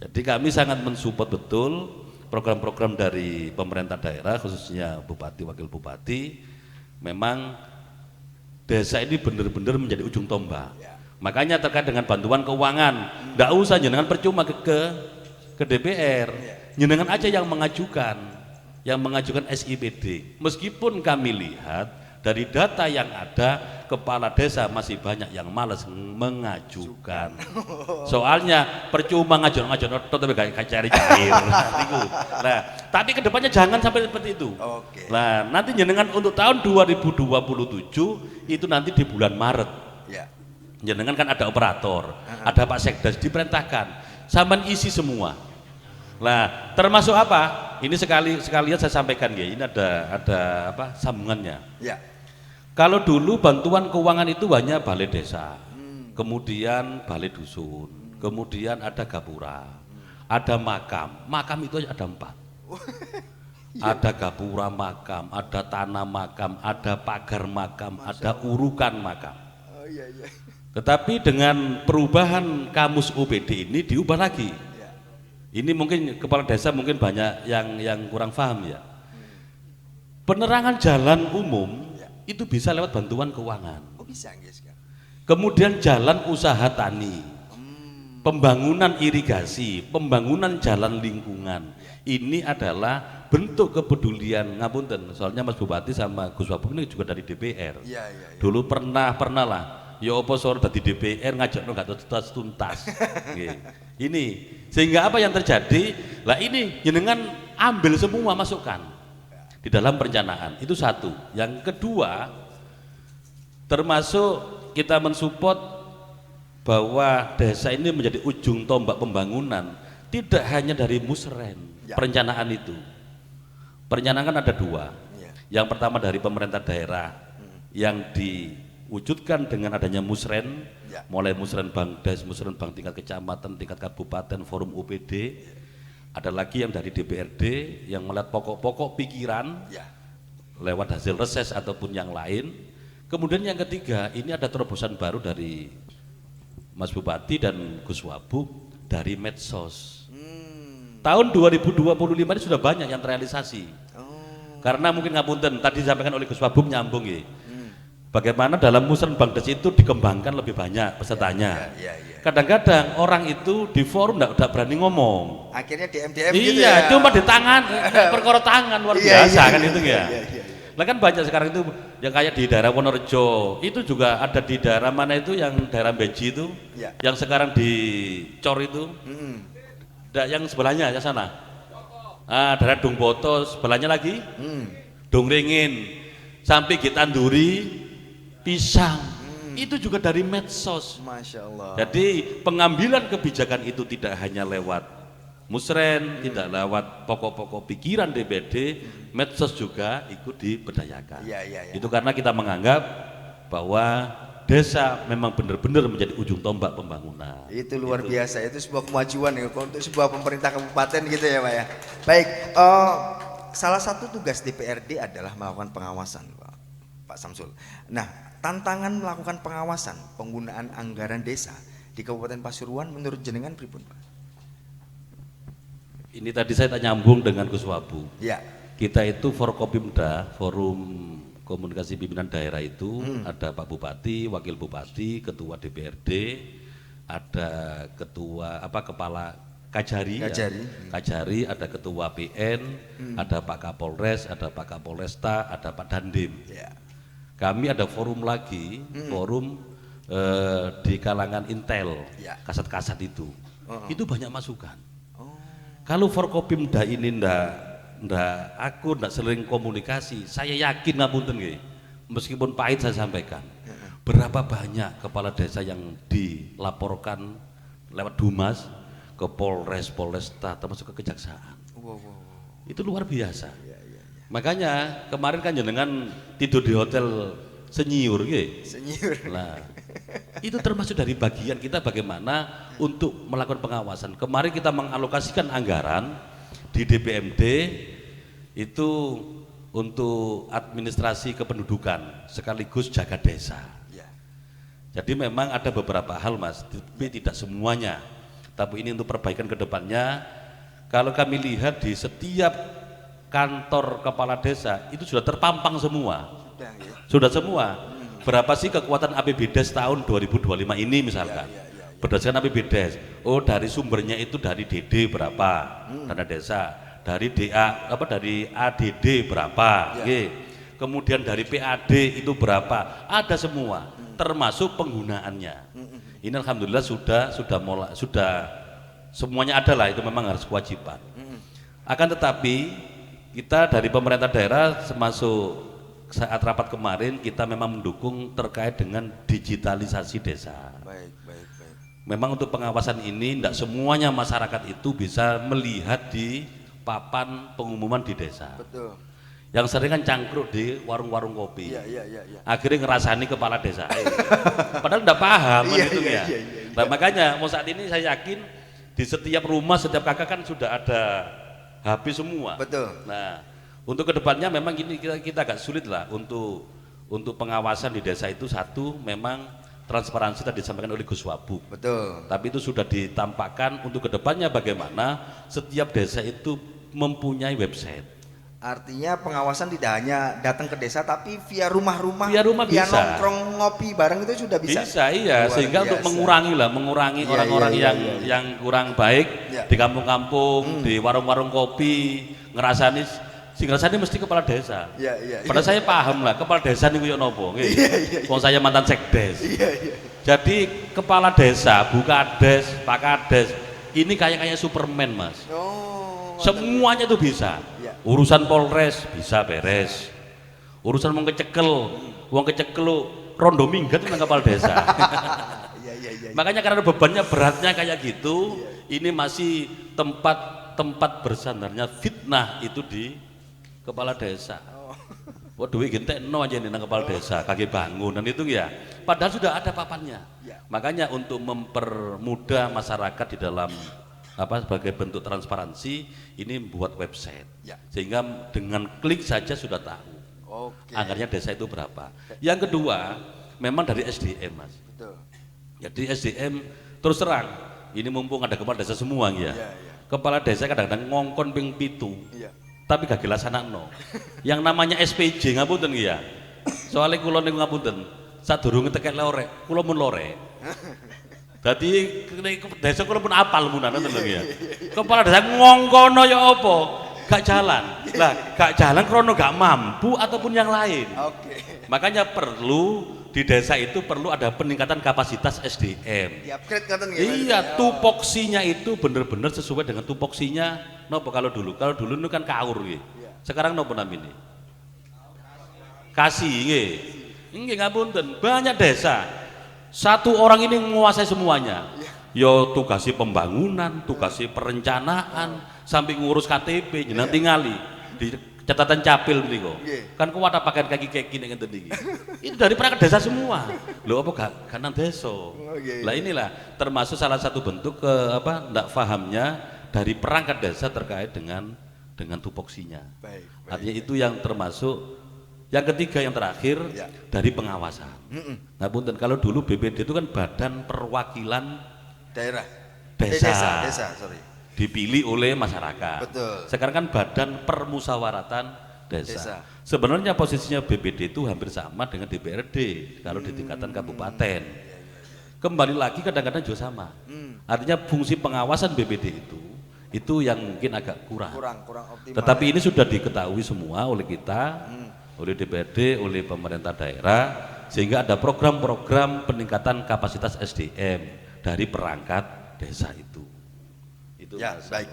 Jadi kami sangat mensupport betul program-program dari pemerintah daerah, khususnya bupati, wakil bupati. Memang desa ini benar-benar menjadi ujung tombak. Makanya terkait dengan bantuan keuangan, tidak usah jenengan percuma ke DPR, jenengan aja yang mengajukan SIPD. Meskipun kami lihat dari data yang ada, kepala desa masih banyak yang malas mengajukan. Soalnya percuma ngajukan tapi gak cari cair. Nah, tapi kedepannya jangan sampai seperti itu. Nah, nanti jenengan untuk tahun 2027 itu nanti di bulan Maret. Jenengan kan ada operator, ada Pak Sekdas, diperintahkan sampean isi semua. Nah, termasuk apa? Ini sekalian saya sampaikan ya. Ini ada apa sambungannya. Kalau dulu bantuan keuangan itu hanya balai desa, kemudian balai dusun, kemudian ada gapura, ada makam itu ada 4. Ada gapura makam, ada tanah makam, ada pagar makam, ada urukan makam. Tetapi dengan perubahan kamus OPD ini diubah lagi. Ini mungkin kepala desa mungkin banyak yang kurang paham ya. Penerangan jalan umum itu bisa lewat bantuan keuangan. Kemudian jalan usaha tani, pembangunan irigasi, pembangunan jalan lingkungan. Ini adalah bentuk kepedulian ngapunten. Soalnya Mas Bupati sama Gus Wabub ini juga dari DPR. Dulu pernah lah. Ya apa sore dari DPR ngajakno gak tuntas. Ini sehingga apa yang terjadi? Lah ini jenengan ambil semua masukan di dalam perencanaan, itu satu. Yang kedua, termasuk kita mensupport bahwa desa ini menjadi ujung tombak pembangunan, tidak hanya dari musren perencanaan itu. Perencanaan kan ada 2. Yang pertama dari pemerintah daerah yang diwujudkan dengan adanya musren, Ya. mulai musren Bangdes, musren Bang tingkat kecamatan, tingkat kabupaten, forum UPD, ada lagi yang dari DPRD yang melihat pokok-pokok pikiran Ya. lewat hasil reses ataupun yang lain. Kemudian yang ketiga, ini ada terobosan baru dari Mas Bupati dan Gus Wabub dari medsos. Tahun 2025 ini sudah banyak yang terrealisasi. Karena mungkin ngapunten tadi disampaikan oleh Gus Wabub nyambung ya. Bagaimana dalam musren Bangdes itu dikembangkan lebih banyak pesertanya. Kadang-kadang orang itu di forum enggak berani ngomong. Akhirnya DM gitu Iya, ya. cuma di tangan, perkara tangan luar Iya, biasa iya, kan iya, itu iya, ya. iya, iya. Lah kan banyak sekarang itu yang kayak di daerah Wonorejo, itu juga ada di daerah mana itu yang daerah Beji itu, Ya. yang sekarang di Cor itu, yang sebelahnya ya sana. Daerah Dungboto, sebelahnya lagi, Dongringin, sampai Gitanduri, Pisang, itu juga dari medsos. Masya Allah. Jadi pengambilan kebijakan itu tidak hanya lewat musren, tidak lewat pokok-pokok pikiran DPD, medsos juga ikut diberdayakan. Iya, iya, iya. Itu karena kita menganggap bahwa desa memang benar-benar menjadi ujung tombak pembangunan. Itu luar biasa, itu sebuah kemajuan ya untuk sebuah pemerintah kabupaten gitu ya Pak ya. Baik, salah satu tugas DPRD adalah melakukan pengawasan Pak Samsul. Nah, tantangan melakukan pengawasan penggunaan anggaran desa di Kabupaten Pasuruan menurut jenengan pripun Pak? Ini tadi saya tak nyambung dengan Gus Wabu. Ya. Kita itu Forkopimda, Forum Komunikasi Pimpinan Daerah itu ada Pak Bupati, Wakil Bupati, Ketua DPRD, ada Ketua Kepala Kajari, Kajari. Ya. Kajari, ada Ketua PN, ada Pak Kapolres, ada Pak Kapolresta, ada Pak Dandim. Ya. Kami ada forum lagi, forum di kalangan Intel, Ya. kasat-kasat itu banyak masukan. Kalau Forkopimda ini ndak sering komunikasi, saya yakin ngapunten nggih. Meskipun pahit saya sampaikan. Berapa banyak kepala desa yang dilaporkan lewat Dumas ke Polres, Polresta termasuk ke Kejaksaan. Itu luar biasa. Makanya kemarin kan jenengan tidur di hotel Senyiur nggih. Senyiur. Nah, itu termasuk dari bagian kita bagaimana untuk melakukan pengawasan. Kemarin kita mengalokasikan anggaran di DPMD itu untuk administrasi kependudukan sekaligus jaga desa. Ya. Jadi memang ada beberapa hal Mas, tapi tidak semuanya. Tapi ini untuk perbaikan ke depannya. Kalau kami lihat di setiap kantor kepala desa itu sudah terpampang semua. Sudah ya. Sudah semua. Berapa sih kekuatan APBDes tahun 2025 ini misalkan? Berdasarkan APBDes. Oh, dari sumbernya itu dari DD berapa? Dana desa. Dari dari ADD berapa? Oke. Kemudian dari PAD itu berapa? Ada semua, termasuk penggunaannya. Ini alhamdulillah sudah semuanya ada lah, itu memang harus kewajiban. Akan tetapi kita dari pemerintah daerah termasuk saat rapat kemarin kita memang mendukung terkait dengan digitalisasi desa. Baik. Memang untuk pengawasan ini tidak semuanya masyarakat itu bisa melihat di papan pengumuman di desa. Betul. Yang sering kan cangkruk di warung-warung kopi. Iya. Akhirnya ngerasani kepala desa. Padahal tidak paham itu ya. Nah, makanya mau saat ini saya yakin di setiap rumah, setiap kakak kan sudah ada HP semua. Betul. Nah, untuk kedepannya memang ini kita agak sulit lah untuk pengawasan di desa itu. Satu memang transparansi tadi disampaikan oleh Gus Wabub. Betul. Tapi itu sudah ditampakkan untuk kedepannya bagaimana setiap desa itu mempunyai website. Artinya pengawasan tidak hanya datang ke desa tapi via rumah-rumah, Via rumah via bisa. nongkrong ngopi bareng itu sudah bisa. Bisa iya, Luar sehingga untuk biasa. mengurangi Iya, orang-orang iya, yang kurang baik Iya. di kampung-kampung, di warung-warung kopi, ngerasani mesti kepala desa. Iya. Padahal saya paham lah kepala desa niku yo napa nggih. Wong saya mantan sekdes. Iya. Jadi kepala desa, Bukades, Pak Kades, ini kayak Superman, Mas. Oh. Semuanya itu bisa. Iya. Urusan Polres bisa beres. Urusan wong kecekel rondo minggat nang kepala desa. Iya. Makanya karena bebannya beratnya kayak gitu, ini masih tempat bersandarnya fitnah itu di kepala desa. Wah duit gentekno aja nih nang kepala desa, kaki bangun dan itu ya. Padahal sudah ada papannya. Ya. Makanya untuk mempermudah masyarakat di dalam sebagai bentuk transparansi ini membuat website. Ya. Sehingga dengan klik saja sudah tahu Oke. anggarannya desa itu berapa. Yang kedua, memang dari SDM, Mas. Betul. Jadi SDM terus terang, ini mumpung ada kepala desa semua ya. Iya, iya. Kepala desa kadang-kadang ngongkon ping pitu. Iya. Tapi gak dilaksanakan. Yang namanya SPJ ngapunten ya. Soalnya kula niku ngapunten, sadurunge tekek lorek, kula mun lorek. Dadi desa kula pun apal munan ngoten lho ya. Kepala desa ngongkono ya apa? Gak jalan. Lah, gak jalan krono gak mampu ataupun yang lain. Oke. Makanya perlu di desa itu perlu ada peningkatan kapasitas SDM. Di-upgrade ngoten nggih. Iya, tupoksinya itu benar-benar sesuai dengan tupoksinya. Nopo kalau dulu itu kan kaur gitu. Sekarang nopo namanya? Kasih nggih. Nggih ngapunten, banyak desa. Satu orang ini menguasai semuanya. Yo tugasi pembangunan, tugasi perencanaan, sampai ngurus KTP, jenengan tingali di catatan capil niku. Kan kuwata pakaian kaki ngene ngenten iki. Itu dari perangkat desa semua. Lho apa gak nang desa. Lah inilah termasuk salah satu bentuk ndak fahamnya dari perangkat desa terkait dengan tupoksinya. Baik. Artinya itu yang termasuk. Yang ketiga yang terakhir dari pengawasan. Nah punten, kalau dulu BPD itu kan Badan Perwakilan Daerah. Desa. Sorry. Dipilih oleh masyarakat. Betul. Sekarang kan Badan Permusyawaratan Desa. Sebenarnya posisinya BPD itu hampir sama dengan DPRD kalau di tingkatan kabupaten. Kembali lagi kadang-kadang juga sama. Artinya fungsi pengawasan BPD itu yang mungkin agak kurang optimal. Tetapi ini sudah diketahui semua oleh kita, oleh DPRD, oleh pemerintah daerah, sehingga ada program-program peningkatan kapasitas SDM dari perangkat desa itu. Itu Ya, Mas. baik.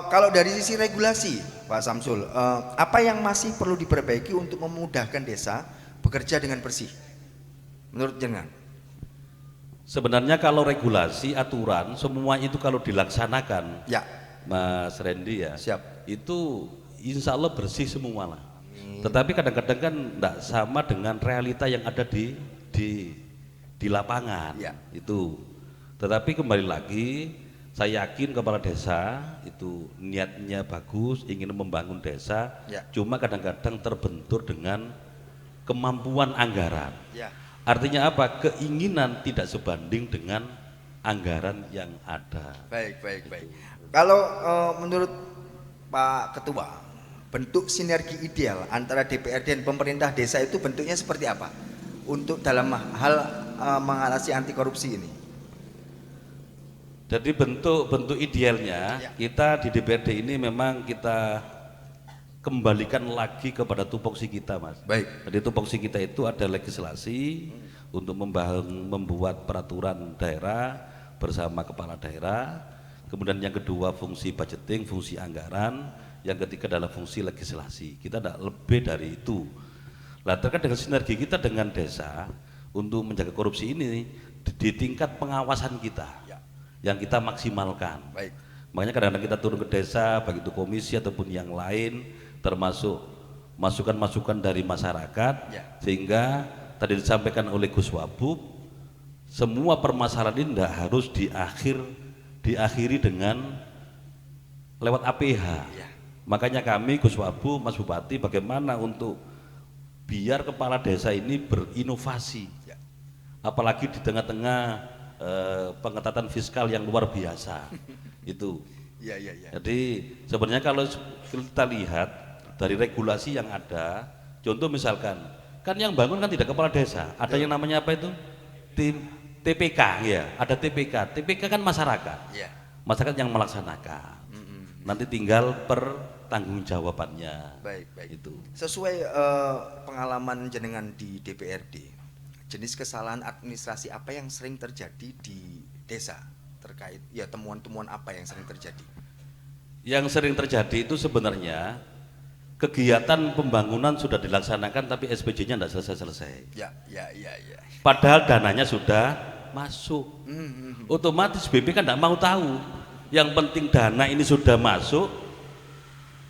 Kalau dari sisi regulasi, Pak Samsul, apa yang masih perlu diperbaiki untuk memudahkan desa bekerja dengan bersih? Menurut jenengan? Sebenarnya kalau regulasi, aturan, semua itu kalau dilaksanakan, Ya. Mas Randy ya, Siap. itu insya Allah bersih semua lah. Tetapi kadang-kadang kan tidak sama dengan realita yang ada di lapangan. Ya. Itu. Tetapi kembali lagi, saya yakin kepala desa itu niatnya bagus, ingin membangun desa, Ya. cuma kadang-kadang terbentur dengan kemampuan anggaran. Ya. Artinya apa? Keinginan tidak sebanding dengan anggaran yang ada. Baik. Kalau menurut Pak Ketua, bentuk sinergi ideal antara DPRD dan pemerintah desa itu bentuknya seperti apa? Untuk dalam hal mengatasi anti korupsi ini. Jadi bentuk idealnya kita di DPRD ini memang kita kembalikan lagi kepada tupoksi kita, Mas. Baik. Jadi tupoksi kita itu ada legislasi untuk membuat peraturan daerah bersama kepala daerah. Kemudian yang kedua fungsi budgeting, fungsi anggaran. Yang ketiga adalah fungsi legislasi. Kita tidak lebih dari itu. Lah terkait dengan sinergi kita dengan desa untuk menjaga korupsi ini di tingkat pengawasan kita yang kita maksimalkan. Baik. Makanya kadang-kadang kita turun ke desa, baik itu komisi ataupun yang lain, termasuk masukan-masukan dari masyarakat, sehingga tadi disampaikan oleh Gus Wabub, semua permasalahan ini tidak harus diakhiri dengan lewat APH. Makanya kami Gus Wabub, Mas Bupati, bagaimana untuk biar kepala desa ini berinovasi, apalagi di tengah-tengah pengetatan fiskal yang luar biasa. Itu. Jadi sebenarnya kalau kita lihat dari regulasi yang ada, contoh misalkan, kan yang bangun kan tidak kepala desa, ada yang namanya apa itu? TPK ya, ada TPK. TPK kan masyarakat. Masyarakat yang melaksanakan. Nanti tinggal pertanggungjawabannya. Baik. Itu. Sesuai pengalaman jenengan di DPRD, jenis kesalahan administrasi apa yang sering terjadi di desa terkait temuan-temuan apa yang sering terjadi? Yang sering terjadi itu sebenarnya kegiatan pembangunan sudah dilaksanakan tapi SPJ-nya tidak selesai-selesai. Ya. Padahal dananya sudah masuk. Otomatis BP kan tidak mau tahu. Yang penting dana ini sudah masuk,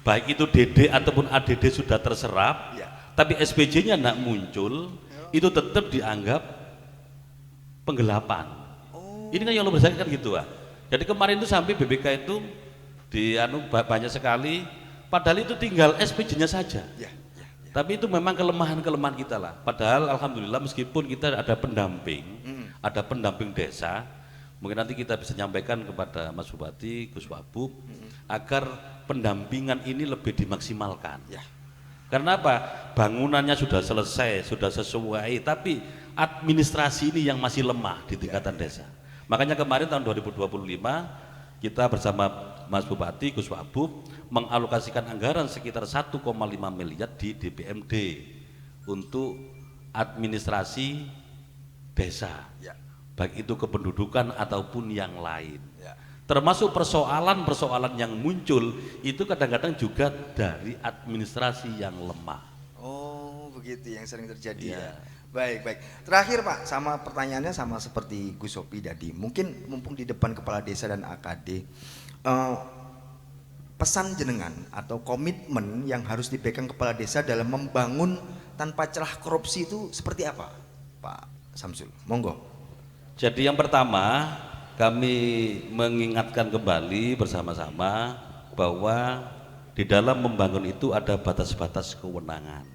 baik itu DD ataupun ADD sudah terserap, tapi SPJ-nya tidak muncul, itu tetap dianggap penggelapan. Ini kan yang lo bersaing kan gitu, Pak. Jadi kemarin itu sampai BPK itu banyak sekali, padahal itu tinggal SPJ-nya saja. Tapi itu memang kelemahan-kelemahan kita lah. Padahal alhamdulillah meskipun kita ada pendamping desa, mungkin nanti kita bisa nyampaikan kepada Mas Bupati, Gus Wabub, agar pendampingan ini lebih dimaksimalkan. Karena apa? Bangunannya sudah selesai, sudah sesuai, tapi administrasi ini yang masih lemah di tingkatan desa. Makanya kemarin tahun 2025 kita bersama Mas Bupati, Gus Wabub mengalokasikan anggaran sekitar 1,5 miliar di DPMD untuk administrasi desa, baik itu kependudukan ataupun yang lain. Termasuk persoalan-persoalan yang muncul itu kadang-kadang juga dari administrasi yang lemah. Oh begitu yang sering terjadi ya. Baik. Terakhir Pak, sama pertanyaannya sama seperti Gus Sopi tadi. Mungkin mumpung di depan kepala desa dan AKD, pesan jenengan atau komitmen yang harus dipegang kepala desa dalam membangun tanpa celah korupsi itu seperti apa, Pak Samsul? Monggo. Jadi yang pertama kami mengingatkan kembali bersama-sama bahwa di dalam membangun itu ada batas-batas kewenangan.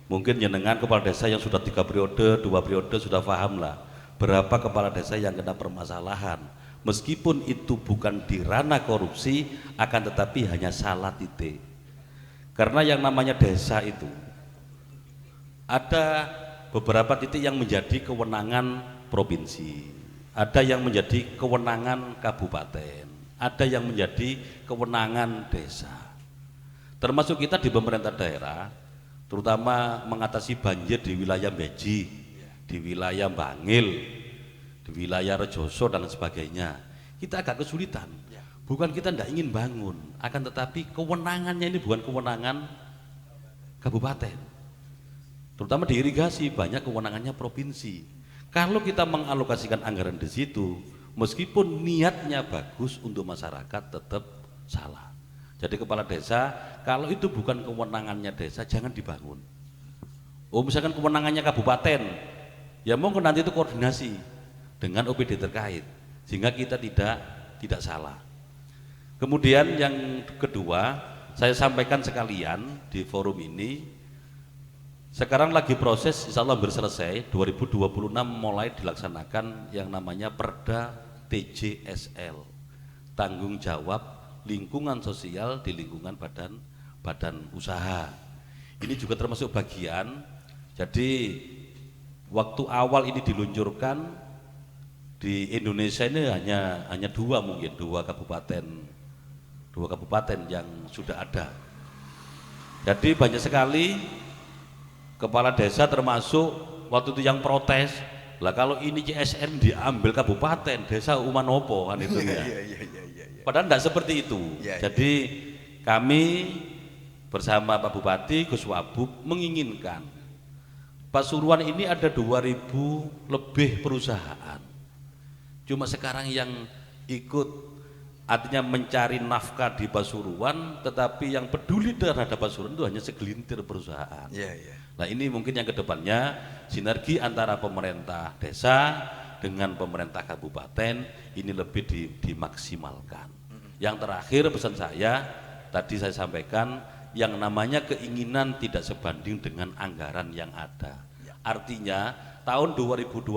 Mungkin jenengan kepala desa yang sudah 3 periode, 2 periode sudah paham lah berapa kepala desa yang kena permasalahan. Meskipun itu bukan di ranah korupsi, akan tetapi hanya salah titik. Karena yang namanya desa itu ada beberapa titik yang menjadi kewenangan provinsi, ada yang menjadi kewenangan kabupaten, ada yang menjadi kewenangan desa. Termasuk kita di pemerintah daerah, terutama mengatasi banjir di wilayah Beji, di wilayah Bangil, di wilayah Rejoso dan sebagainya, kita agak kesulitan. Bukan kita tidak ingin bangun, akan tetapi kewenangannya ini bukan kewenangan kabupaten. Terutama di irigasi banyak kewenangannya provinsi. Kalau kita mengalokasikan anggaran di situ, meskipun niatnya bagus untuk masyarakat, tetap salah. Jadi kepala desa, kalau itu bukan kewenangannya desa, jangan dibangun. Misalkan kewenangannya kabupaten, ya monggo nanti itu koordinasi dengan OPD terkait, sehingga kita tidak salah. Kemudian yang kedua, saya sampaikan sekalian di forum ini, sekarang lagi proses, insya Allah hampir selesai, 2026 mulai dilaksanakan yang namanya Perda TJSL, tanggung jawab lingkungan sosial di lingkungan badan usaha. Ini juga termasuk bagian. Jadi waktu awal ini diluncurkan di Indonesia ini hanya dua kabupaten yang sudah ada. Jadi banyak sekali kepala desa termasuk waktu itu yang protes, lah kalau ini CSN diambil kabupaten, desa umanopo kan itu ya. Padahal tidak seperti itu. Jadi kami bersama Pak Bupati, Gus Wabub menginginkan Pasuruan ini ada 2000 lebih perusahaan. Cuma sekarang yang ikut artinya mencari nafkah di Pasuruan, tetapi yang peduli terhadap Pasuruan itu hanya segelintir perusahaan. Nah ini mungkin yang kedepannya sinergi antara pemerintah desa dengan pemerintah kabupaten ini lebih dimaksimalkan. Yang terakhir pesan saya, tadi saya sampaikan, yang namanya keinginan tidak sebanding dengan anggaran yang ada. Artinya tahun 2026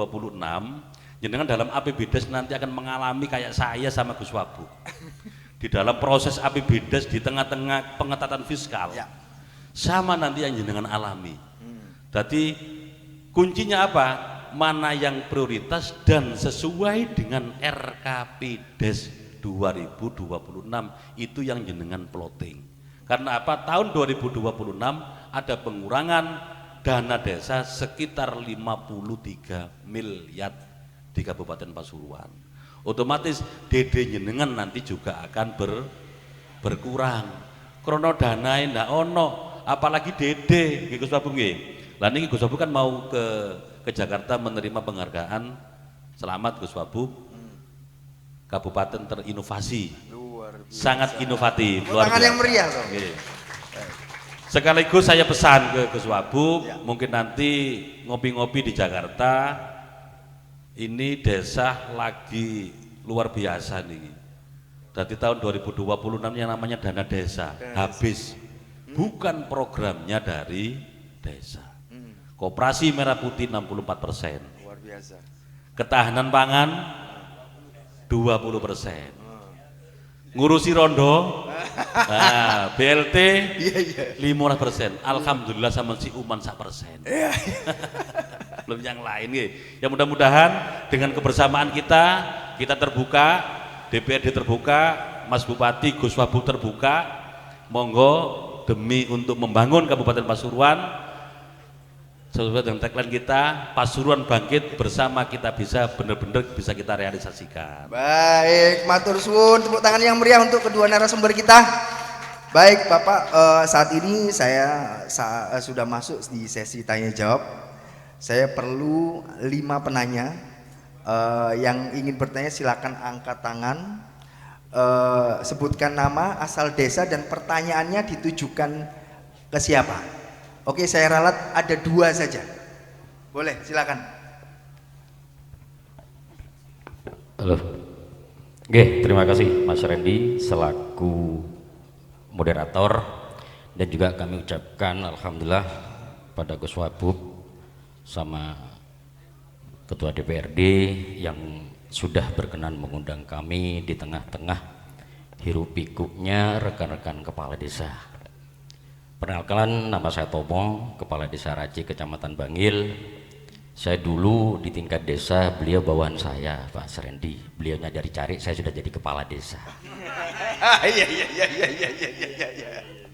jenengan dalam APBDes nanti akan mengalami kayak saya sama Gus Wabub. Di dalam proses APBDes di tengah-tengah pengetatan fiskal, sama nanti yang jenengan alami. Jadi kuncinya apa? Mana yang prioritas dan sesuai dengan RKPDes 2026 itu yang jenengan plotting. Karena apa? Tahun 2026 ada pengurangan dana desa sekitar 53 miliar di Kabupaten Pasuruan. Otomatis DD jenengan nanti juga akan berkurang. Krono dana ndak ono, apalagi DD nggih Gus Wabub nggih. Lah niki Gus Wabub kan mau ke Jakarta menerima penghargaan selamat Gus Wabub Kabupaten terinovasi. Sangat inovatif, luar biasa. Yang meriah toh. Sekaligus saya pesan ke Gus Wabub, Ya. mungkin nanti ngopi-ngopi di Jakarta, ini desa lagi luar biasa nih. Dari tahun 2026 yang namanya dana desa habis, bukan programnya dari desa. Koperasi Merah Putih 64%, Luar biasa. ketahanan pangan 20%, ngurusi rondo, nah, BLT 15%. Alhamdulillah sama si Uman 1%. Belum yang lain ya. Ya mudah-mudahan dengan kebersamaan kita terbuka, DPRD terbuka, Mas Bupati Gus Wabub terbuka, monggo demi untuk membangun Kabupaten Pasuruan sesuai dengan tagline kita, Pasuruan bangkit bersama, kita bisa benar-benar bisa kita realisasikan. Baik, matur suwun, tepuk tangan yang meriah untuk kedua narasumber kita. Baik Bapak, saat ini saya sudah masuk di sesi tanya jawab. Saya perlu 5 penanya. Yang ingin bertanya silakan angkat tangan, sebutkan nama, asal desa, dan pertanyaannya ditujukan ke siapa. Oke, saya ralat ada 2 saja. Boleh, silakan. Halo. Oke, terima kasih Mas Randy selaku moderator, dan juga kami ucapkan alhamdulillah pada Gus Wabub sama Ketua DPRD yang sudah berkenan mengundang kami di tengah-tengah hiruk pikuknya rekan-rekan kepala desa. Perkenalkan, nama saya Tomong, Kepala Desa Raci, Kecamatan Bangil. Saya dulu di tingkat desa, beliau bawahan saya, Pak Serendi. Beliaunya dari Cari, saya sudah jadi kepala desa. Iya.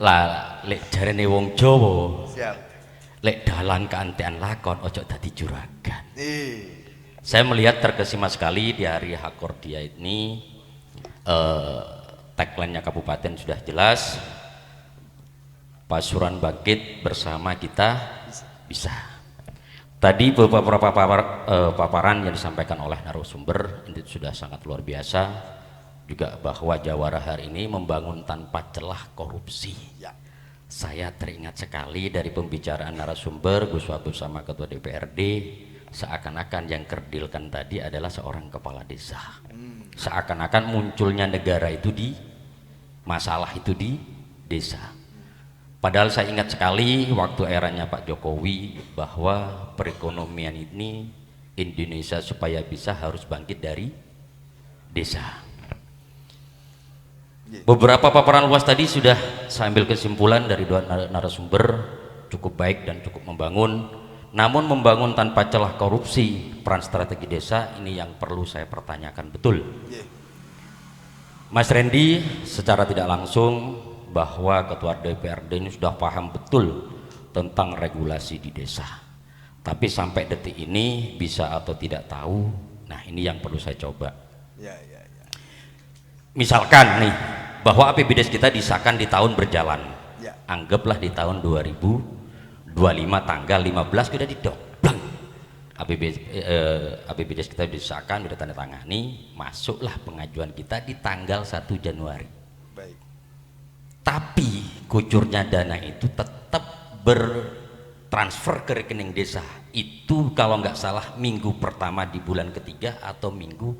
Lah, lek jarene wong Jawa, Siap. lek dalang keantean lakon, ojo dadi juragan. Ih. Saya melihat terkesima sekali di hari Hakordia ini, tagline-nya kabupaten sudah jelas, Pasuruan bangkit bersama kita bisa. Tadi beberapa paparan yang disampaikan oleh narasumber ini sudah sangat luar biasa, juga bahwa Jawara hari ini membangun tanpa celah korupsi. Ya. Saya teringat sekali dari pembicaraan narasumber Gus Wabub sama Ketua DPRD, seakan-akan yang kerdilkan tadi adalah seorang kepala desa. Seakan-akan munculnya negara itu di masalah itu di desa. Padahal saya ingat sekali waktu eranya Pak Jokowi bahwa perekonomian ini Indonesia supaya bisa harus bangkit dari desa. Beberapa paparan luas tadi sudah saya ambil kesimpulan dari 2 narasumber, cukup baik dan cukup membangun. Namun membangun tanpa celah korupsi, peran strategi desa ini yang perlu saya pertanyakan betul. Mas Randy secara tidak langsung bahwa Ketua DPRD ini sudah paham betul tentang regulasi di desa. Tapi sampai detik ini bisa atau tidak tahu, nah ini yang perlu saya coba. Ya. Misalkan nih, bahwa APBDes kita disahkan di tahun berjalan. Ya. Anggaplah di tahun 2025 tanggal 15 sudah didoblang. APBDes kita disahkan, sudah tanda tangani, masuklah pengajuan kita di tanggal 1 Januari. Baik. Tapi kucurnya dana itu tetap bertransfer ke rekening desa. Itu kalau nggak salah minggu pertama di bulan ketiga atau minggu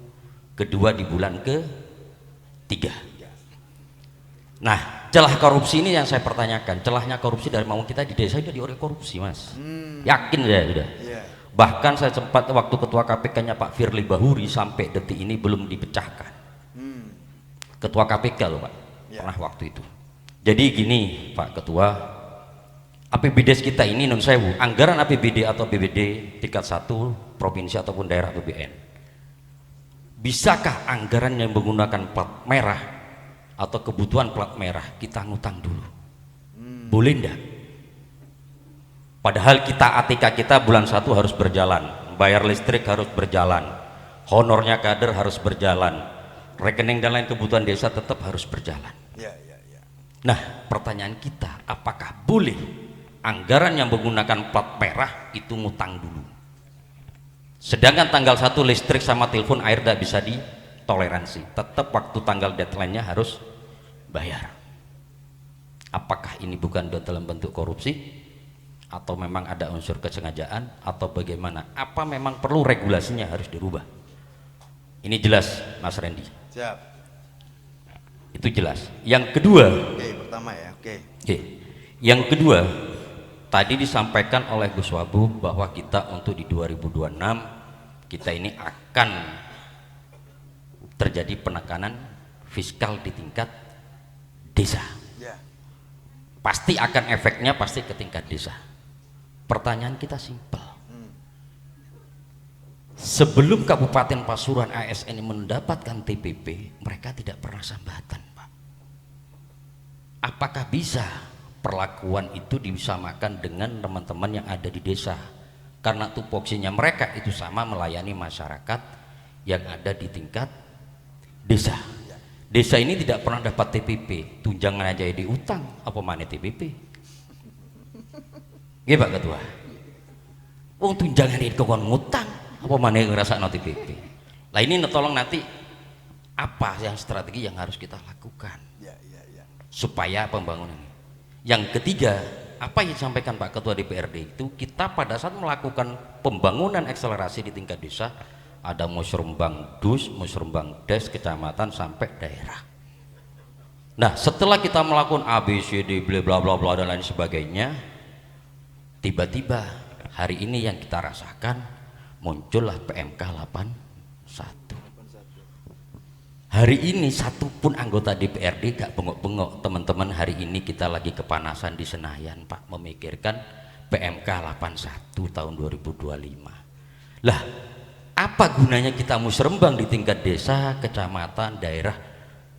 kedua di bulan ketiga. Nah, celah korupsi ini yang saya pertanyakan. Celahnya korupsi dari mau kita di desa sudah diorek korupsi, Mas. Yakin saya sudah. Iya. Bahkan saya sempat waktu ketua KPK-nya Pak Firly Bahuri sampai detik ini belum dipecahkan. Ketua KPK loh Pak, pernah waktu itu. Jadi gini Pak Ketua, APBDes kita ini non sewu, anggaran APBD atau BBD tingkat 1 provinsi ataupun daerah APBN. Bisakah anggaran yang menggunakan plat merah atau kebutuhan plat merah kita ngutang dulu? Boleh enggak? Padahal kita ATK kita bulan 1 harus berjalan, bayar listrik harus berjalan, honornya kader harus berjalan, rekening dan lain kebutuhan desa tetap harus berjalan. Ya. Nah, pertanyaan kita, apakah boleh anggaran yang menggunakan plat merah itu ngutang dulu? Sedangkan tanggal 1 listrik sama telepon air tidak bisa ditoleransi, tetap waktu tanggal deadline-nya harus bayar. Apakah ini bukan dalam bentuk korupsi atau memang ada unsur kesengajaan atau bagaimana? Apa memang perlu regulasinya harus dirubah? Ini jelas Mas Randy. Siap. Itu jelas. Yang kedua, Oke, pertama ya. Oke. oke. Yang kedua, tadi disampaikan oleh Gus Wabu bahwa kita untuk di 2026 kita ini akan terjadi penekanan fiskal di tingkat desa. Ya. Pasti akan efeknya pasti ke tingkat desa. Pertanyaan kita simpel. Sebelum Kabupaten Pasuruan ASN ini mendapatkan TPP, mereka tidak pernah sambatan, Pak. Apakah bisa perlakuan itu disamakan dengan teman-teman yang ada di desa? Karena tupoksinya mereka itu sama melayani masyarakat yang ada di tingkat desa. Desa ini tidak pernah dapat TPP, tunjangan aja di utang, apa mana TPP? Nggih Pak Ketua. Wong tunjangan itu kon ngutang, apa mana ngerasa no TPP? Lah ini tolong nanti apa yang strategi yang harus kita lakukan supaya pembangunan ini. Yang ketiga, apa yang disampaikan Pak Ketua DPRD itu, kita pada saat melakukan pembangunan akselerasi di tingkat desa, ada musrembang dus, musrembang des, kecamatan sampai daerah. Nah, setelah kita melakukan ABCD bla bla bla bla dan lain sebagainya, tiba-tiba hari ini yang kita rasakan muncullah PMK 81. Hari ini satupun anggota DPRD gak bengok-bengok. Teman-teman, hari ini kita lagi kepanasan di Senayan, Pak, memikirkan PMK 81 tahun 2025. Lah, apa gunanya kita musrembang di tingkat desa, kecamatan, daerah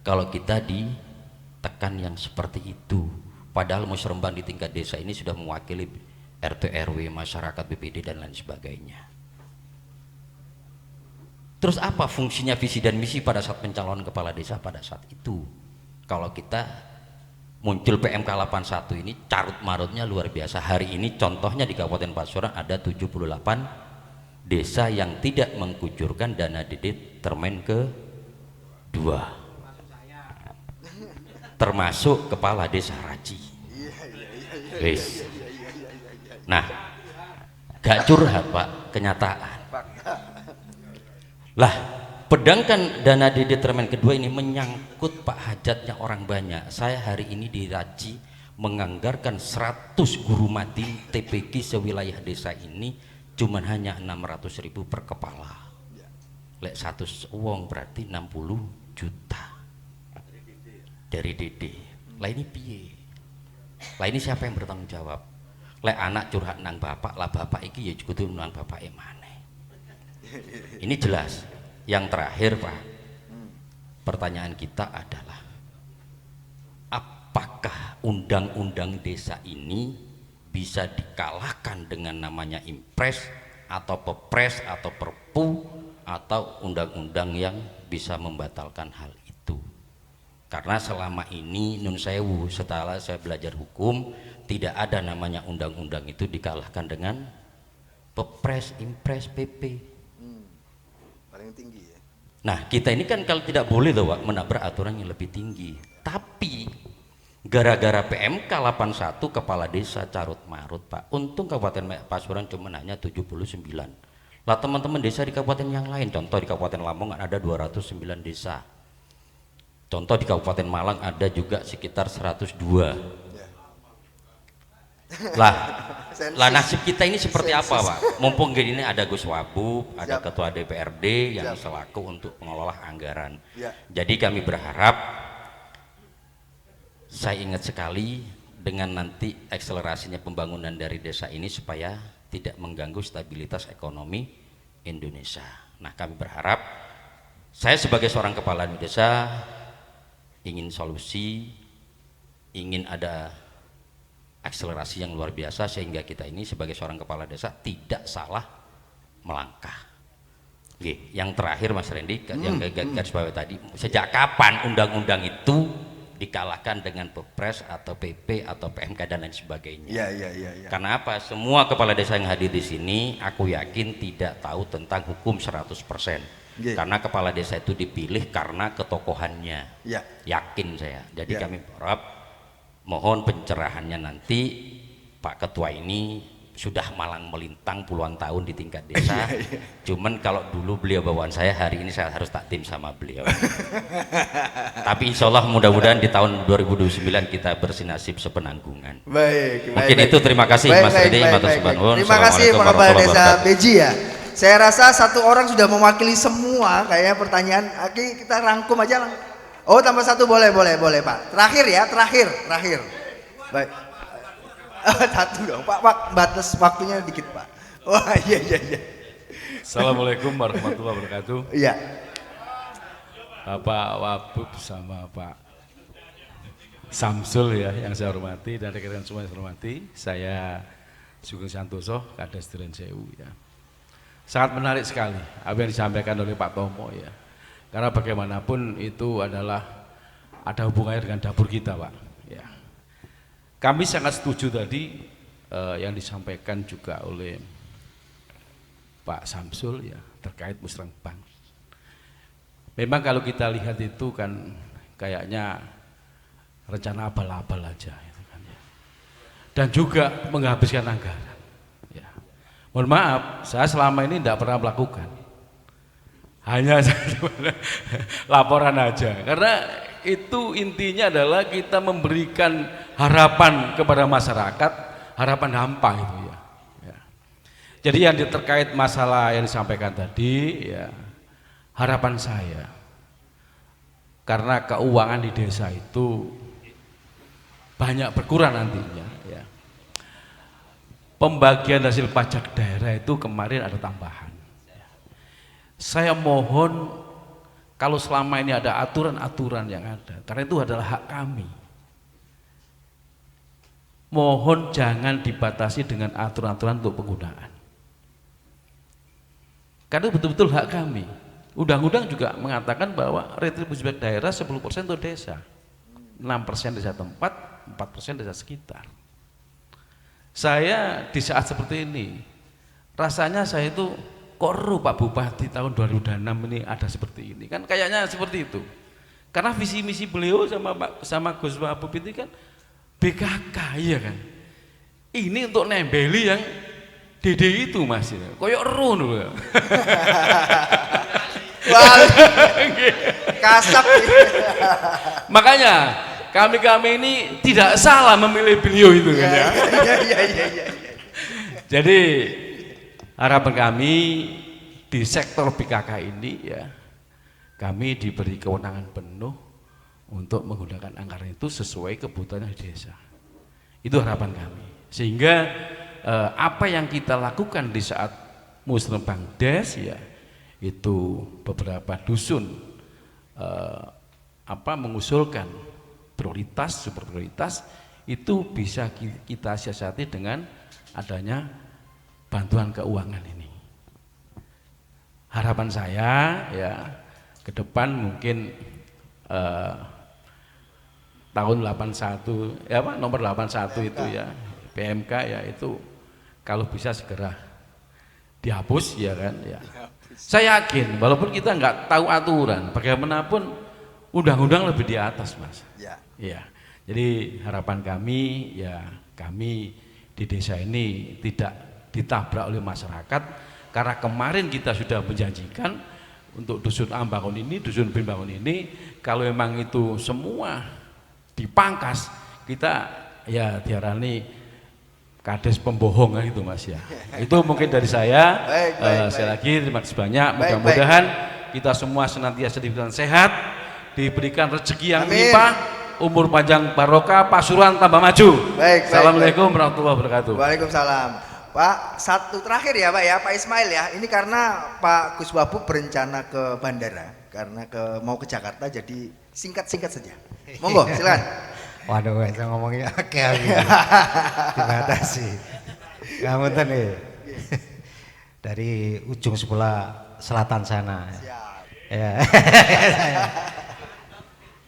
kalau kita ditekan yang seperti itu? Padahal musrembang di tingkat desa ini sudah mewakili RT RW, masyarakat, BPD dan lain sebagainya. Terus apa fungsinya visi dan misi pada saat pencalonan kepala desa pada saat itu? Kalau kita muncul PMK 81 ini carut marutnya luar biasa. Hari ini contohnya di Kabupaten Pasuruan ada 78 desa yang tidak mengkucurkan dana DD termen ke-2, termasuk kepala desa Raji. Wis. Nah, gak curhat Pak, kenyataan. Lah, pedangkan dana DD termen kedua ini menyangkut Pak hajatnya orang banyak. Saya hari ini di Raji menganggarkan 100 guru madin TPG sewilayah desa ini cuman hanya 600.000 per kepala. Lek 100 uang berarti 60 juta dari DD. Lah ini piye? Lah ini siapa yang bertanggung jawab? Lek anak curhat nang bapak, lah bapak iki ya kudu nang bapak mana? Ini jelas. Yang terakhir Pak, pertanyaan kita adalah apakah undang-undang desa ini bisa dikalahkan dengan namanya impres atau pepres atau perpu atau undang-undang yang bisa membatalkan hal itu? Karena selama ini nun sewu, setelah saya belajar hukum, tidak ada namanya undang-undang itu dikalahkan dengan pepres, impres, PP. Paling tinggi ya. Nah, kita ini kan kalau tidak boleh loh Pak menabrak aturan yang lebih tinggi. Tapi gara-gara PMK 81 kepala desa carut marut Pak. Untung Kabupaten Pasuruan cuma hanya 79. Lah teman-teman desa di kabupaten yang lain, contoh di Kabupaten Lamongan ada 209 desa. Contoh di Kabupaten Malang ada juga sekitar 102. Lah nasib kita ini seperti apa Pak? Mumpung gini ada Gus Wabu, ada Ketua DPRD yang selaku untuk pengelola anggaran. Jadi kami berharap, saya ingat sekali dengan nanti akselerasinya pembangunan dari desa ini supaya tidak mengganggu stabilitas ekonomi Indonesia. Nah, kami berharap, saya sebagai seorang kepala desa ingin solusi, ingin ada akselerasi yang luar biasa sehingga kita ini sebagai seorang kepala desa tidak salah melangkah. Oke, yang terakhir Mas Randy, yang garis bawah tadi, sejak kapan undang-undang itu dikalahkan dengan Pepres atau PP atau PMK dan lain sebagainya? Ya. Karena apa? Semua kepala desa yang hadir di sini, aku yakin tidak tahu tentang hukum 100%. Karena kepala desa itu dipilih karena ketokohannya. Yakin saya. Jadi kami berharap mohon pencerahannya nanti. Pak Ketua ini sudah malang melintang puluhan tahun di tingkat desa. Cuman kalau dulu beliau bawaan saya, hari ini saya harus takdim sama beliau. Tapi insya Allah mudah-mudahan di tahun 2029 kita bersinasib sepenanggungan. Baik. Mungkin itu, terima kasih Mas Redi. Terima kasih Pak Kepala Desa Beji ya. Saya rasa satu orang sudah mewakili semua kayaknya pertanyaan. Oke, kita rangkum aja. Oh, tambah satu boleh Pak. Terakhir ya, terakhir. Baik. Satu dong Pak, batas waktunya dikit Pak. Wah iya. Assalamualaikum warahmatullahi wabarakatuh. Iya. Bapak Wabub sama Pak Samsul ya yang saya hormati, dan rekan-rekan semua yang saya hormati. Saya Sugeng Santoso, Kades Duren Sewu ya. Sangat menarik sekali apa yang disampaikan oleh Pak Tomo ya. Karena bagaimanapun itu adalah ada hubungannya dengan dapur kita Pak ya. Kami sangat setuju tadi yang disampaikan juga oleh Pak Samsul ya terkait musrenbang. Memang kalau kita lihat itu kan kayaknya rencana abal-abal aja gitu kan, ya. Dan juga menghabiskan anggaran. Ya. Mohon maaf, saya selama ini tidak pernah melakukan. Hanya laporan aja, karena itu intinya adalah kita memberikan harapan kepada masyarakat, harapan hampa itu ya. Jadi yang terkait masalah yang disampaikan tadi ya, harapan saya karena keuangan di desa itu banyak berkurang nantinya ya. Pembagian hasil pajak daerah itu kemarin ada tambahan. Saya mohon kalau selama ini ada aturan-aturan yang ada, karena itu adalah hak kami, mohon jangan dibatasi dengan aturan-aturan untuk penggunaan, karena itu betul-betul hak kami. Undang-undang juga mengatakan bahwa retribusi pajak daerah 10% untuk desa, 6% desa tempat, 4% desa sekitar. Saya di saat seperti ini rasanya saya itu korup Pak Bupati tahun 2006 ini ada seperti ini kan, kayaknya seperti itu. Karena visi misi beliau sama Gus Wabub itu kan BKK ya kan. Ini untuk nembeli yang DD itu Mas ya. Koyok ero dulu ya. Kasap. Makanya kami ini tidak salah memilih beliau itu kan ya. Iya. Jadi harapan kami di sektor PKK ini ya, kami diberi kewenangan penuh untuk menggunakan anggaran itu sesuai kebutuhan di desa. Itu harapan kami. Sehingga apa yang kita lakukan di saat musrenbang des ya, itu beberapa dusun mengusulkan prioritas, super prioritas, itu bisa kita siasati dengan adanya bantuan keuangan ini. Harapan saya ya ke depan mungkin tahun 81 ya Pak, nomor 81 itu ya PMK ya, itu kalau bisa segera dihapus ya kan ya. Saya yakin walaupun kita nggak tahu aturan, bagaimanapun undang-undang lebih di atas Mas. Ya. Jadi harapan kami ya, kami di desa ini tidak ditabrak oleh masyarakat, karena kemarin kita sudah menjanjikan untuk dusun A bangun ini, dusun B bangun ini, kalau memang itu semua dipangkas, kita ya diarani kades pembohongan itu Mas ya. Itu mungkin dari saya. Sekali lagi terima kasih banyak, mudah-mudahan kita semua senantiasa diberikan sehat, diberikan rezeki yang melimpah, umur panjang barokah, Pasuruan tambah maju. Assalamualaikum warahmatullahi wabarakatuh. Waalaikumsalam. Pak, satu terakhir ya Pak ya, Pak Ismail ya. Ini karena Pak Gus Wabub berencana ke bandara, karena mau ke Jakarta, jadi singkat-singkat saja. Monggo, silakan. Waduh, saya ngomongnya oke dibatasi. Kamu nih dari ujung sebelah selatan sana. Ya.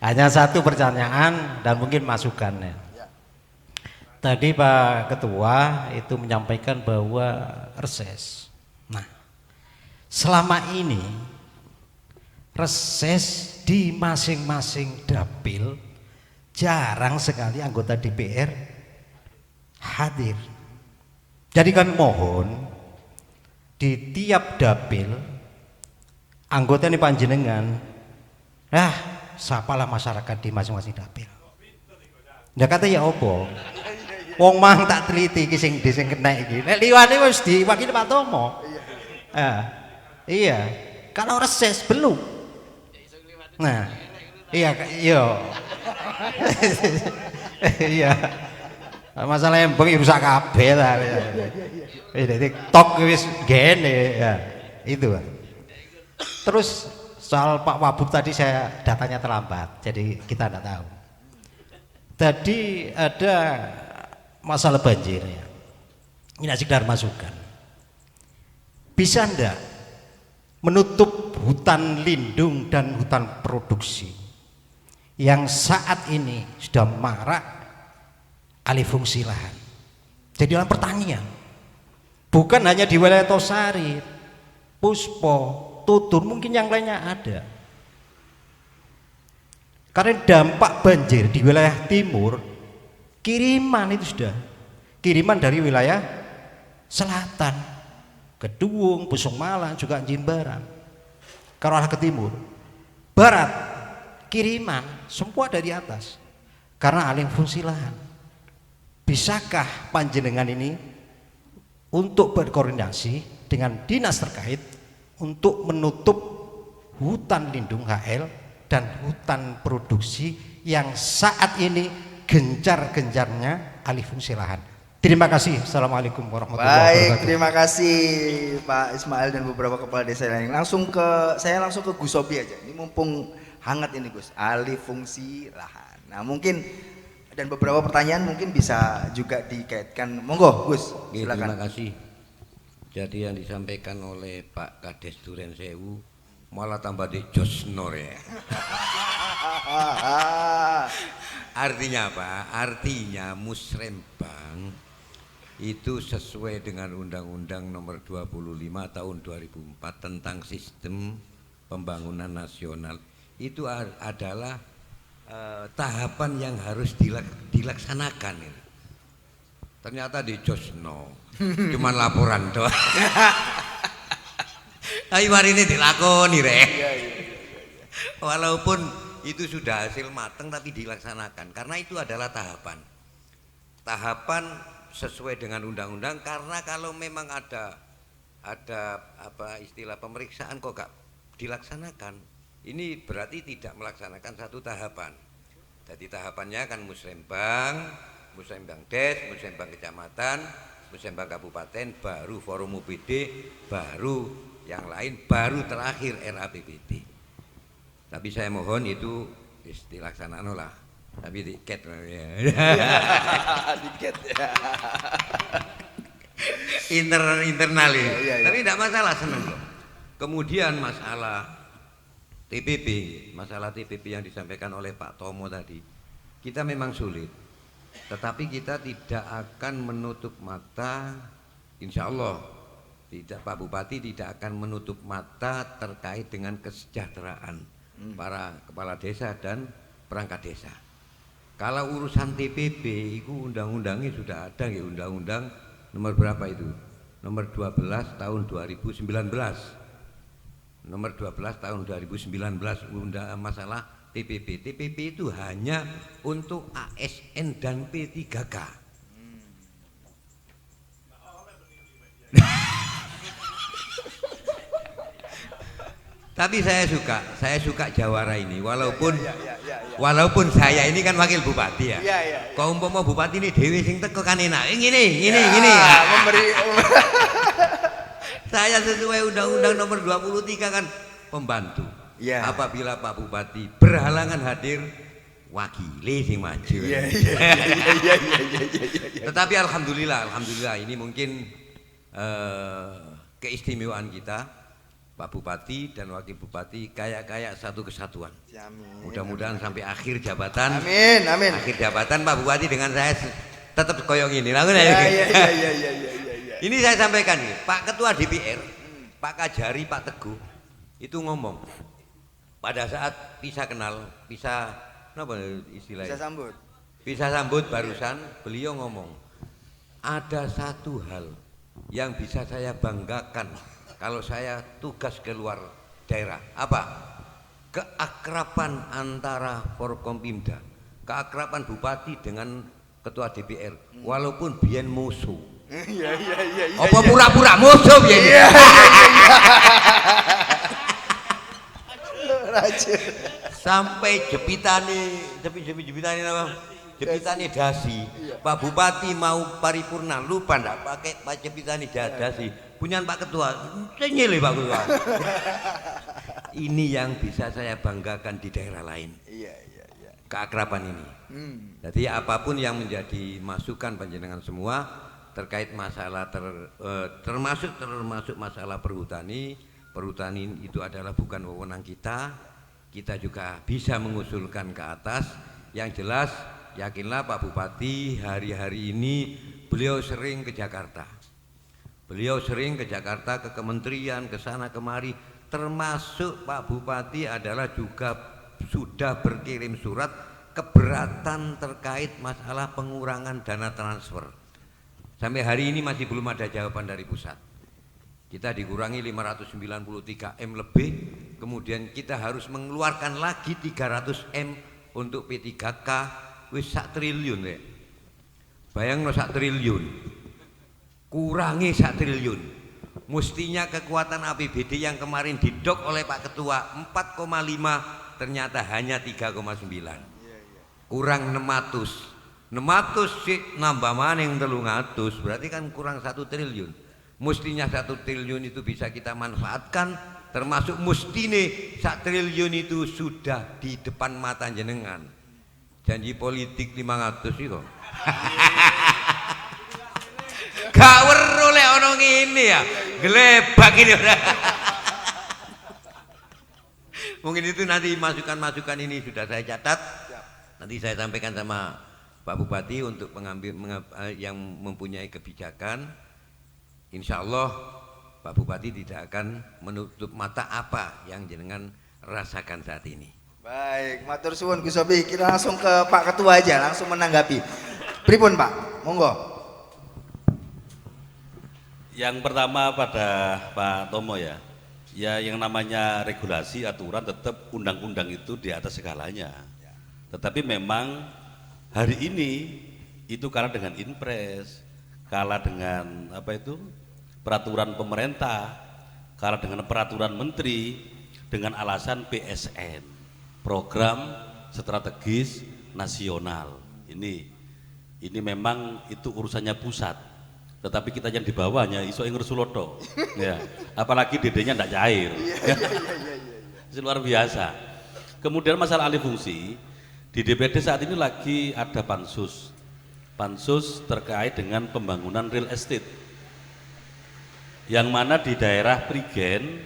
Hanya satu pertanyaan dan mungkin masukannya. Tadi Pak Ketua itu menyampaikan bahwa reses. Nah, selama ini reses di masing-masing dapil jarang sekali anggota DPR hadir. Jadi kami mohon di tiap dapil anggota ini panjenengan, sapalah masyarakat di masing-masing dapil. Ndak kata ya opo. Wong mang tak teliti iki sing kena iki. Nek liwate wis diwakili Pak Tomo. Iya. Kalau reses belum. Nah, iya. Iya. Masalah embeng rusak kabeh ta. TikTok wis gene ya. Itu. Terus soal Pak Wabub tadi saya datanya terlambat, jadi kita tidak tahu. Tadi ada masalah banjir ya. Ini sekedar masukan. Bisa enggak menutup hutan lindung dan hutan produksi yang saat ini sudah marak alih fungsi lahan. Jadi dalam pertanian, bukan hanya di wilayah Tosari, Puspo, Tutur, mungkin yang lainnya ada. Karena dampak banjir di wilayah timur, kiriman itu sudah, kiriman dari wilayah selatan, Kedung, Pusung Malang, juga Jimbaran. Kalau arah ke timur, barat, kiriman, semua dari atas. Karena alih fungsi lahan. Bisakah panjenengan ini untuk berkoordinasi dengan dinas terkait untuk menutup hutan lindung HL dan hutan produksi yang saat ini gencar-gencarnya alih fungsi lahan. Terima kasih. Assalamualaikum warahmatullahi wabarakatuh. Baik, terima kasih Pak Ismail dan beberapa kepala desa lain. Saya langsung ke Gus Sobi aja. Ini mumpung hangat ini Gus, alih fungsi lahan. Nah mungkin dan beberapa pertanyaan mungkin bisa juga dikaitkan. Monggo Gus, silakan. Terima kasih. Jadi yang disampaikan oleh Pak Kades Duren Sewu malah tambah di Josnor ya. Artinya apa? Artinya Musrembang itu sesuai dengan Undang-Undang Nomor 25 Tahun 2004 tentang Sistem Pembangunan Nasional. Itu adalah tahapan yang harus dilaksanakan. Ternyata di Josno cuman laporan doang. Tapi hari ini dilakoni rek. Walaupun itu sudah hasil matang tapi dilaksanakan karena itu adalah tahapan sesuai dengan undang-undang. Karena kalau memang ada apa istilah pemeriksaan kok gak dilaksanakan, ini berarti tidak melaksanakan satu tahapan. Jadi tahapannya kan Musrembang Des, Musrembang Kecamatan, Musrembang Kabupaten, baru Forum UPD, baru yang lain, baru terakhir RAPBD. Tapi saya mohon itu dilaksanakan lah. Tapi tiket ya. Tiket ya. Internal ya. Ya. Tapi tidak masalah, seneng loh. Kemudian masalah TPP yang disampaikan oleh Pak Tomo tadi, kita memang sulit. Tetapi kita tidak akan menutup mata, insya Allah tidak, Pak Bupati tidak akan menutup mata terkait dengan kesejahteraan para kepala desa dan perangkat desa. Kalau urusan TPP itu undang-undangnya sudah ada ya, undang-undang nomor berapa itu? Nomor 12 tahun 2019. Nomor 12 tahun 2019 undang masalah TPP. TPP itu hanya untuk ASN dan P3K. Tapi saya suka Jawara ini walaupun walaupun saya ini kan wakil bupati ya. Kau umpama bupati ini dewe sing teko kan enak. Gini. Memberi Saya sesuai Undang-Undang Nomor 23 kan pembantu. Ya. Apabila Pak Bupati berhalangan hadir, wakili sing maju. Iya. Tetapi alhamdulillah ini mungkin keistimewaan kita. Pak Bupati dan Wakil Bupati kayak satu kesatuan. Mudah-mudahan sampai akhir jabatan. Amin. Akhir jabatan Pak Bupati dengan saya tetap koyong ini. Ini saya sampaikan nih, Pak Ketua DPR, Pak Kajari, Pak Teguh itu ngomong pada saat bisa Napa istilahnya? Bisa sambut. Bisa sambut barusan beliau ngomong, ada satu hal yang bisa saya banggakan kalau saya tugas keluar daerah. Apa? Keakraban antara Forkompimda, keakraban bupati dengan ketua DPR, walaupun biyen musuh. Iya. Apa pura-pura musuh biyen? Sampai jepitane apa? Jepitane dasi. Pak Bupati mau paripurna lupa ndak pakai Pak jepitane dasi. Punyan Pak Ketua, nyele Pak Ketua. Ini yang bisa saya banggakan di daerah lain. Iya. Keakraban ini. Jadi apapun yang menjadi masukan panjenengan semua terkait masalah termasuk masalah perhutani itu adalah bukan wewenang kita. Kita juga bisa mengusulkan ke atas. Yang jelas yakinlah Pak Bupati hari-hari ini beliau sering ke Jakarta. Beliau sering ke Jakarta, ke kementerian, ke sana kemari. Termasuk Pak Bupati adalah juga sudah berkirim surat keberatan terkait masalah pengurangan dana transfer. Sampai hari ini masih belum ada jawaban dari pusat. Kita dikurangi 593 M lebih, kemudian kita harus mengeluarkan lagi 300 M untuk P3K, wis 1 triliun ya. Bayangno 1 triliun. Kurangi 1 triliun. Mestinya kekuatan APBD yang kemarin didok oleh Pak Ketua 4,5 ternyata hanya 3,9. Kurang 600 sih nambah maning 300, berarti kan kurang 1 triliun. Mestinya 1 triliun itu bisa kita manfaatkan, termasuk mestine 1 triliun itu sudah di depan mata jenengan. Janji politik 500 itu. Gak weruh lek ono ngene ya, glebak ini udah. Mungkin itu nanti masukan-masukan ini sudah saya catat. Nanti saya sampaikan sama Pak Bupati untuk yang mempunyai kebijakan. Insya Allah Pak Bupati tidak akan menutup mata apa yang jenengan rasakan saat ini. Baik, matur suwun Gus Sobi. Kita langsung ke Pak Ketua aja, langsung menanggapi. Pripun Pak? Monggo. Yang pertama pada Pak Tomo ya yang namanya regulasi aturan tetap undang-undang itu di atas segalanya. Tetapi memang hari ini itu kalah dengan Inpres, kalah dengan peraturan pemerintah, kalah dengan peraturan menteri dengan alasan PSN, program strategis nasional. Ini memang itu urusannya pusat. Tetapi kita yang di bawahnya iso ngursuloto. Ya, apalagi dedenya ndak cair. Iya. Luar biasa. Kemudian masalah alih fungsi di DPD saat ini lagi ada pansus terkait dengan pembangunan real estate, yang mana di daerah Prigen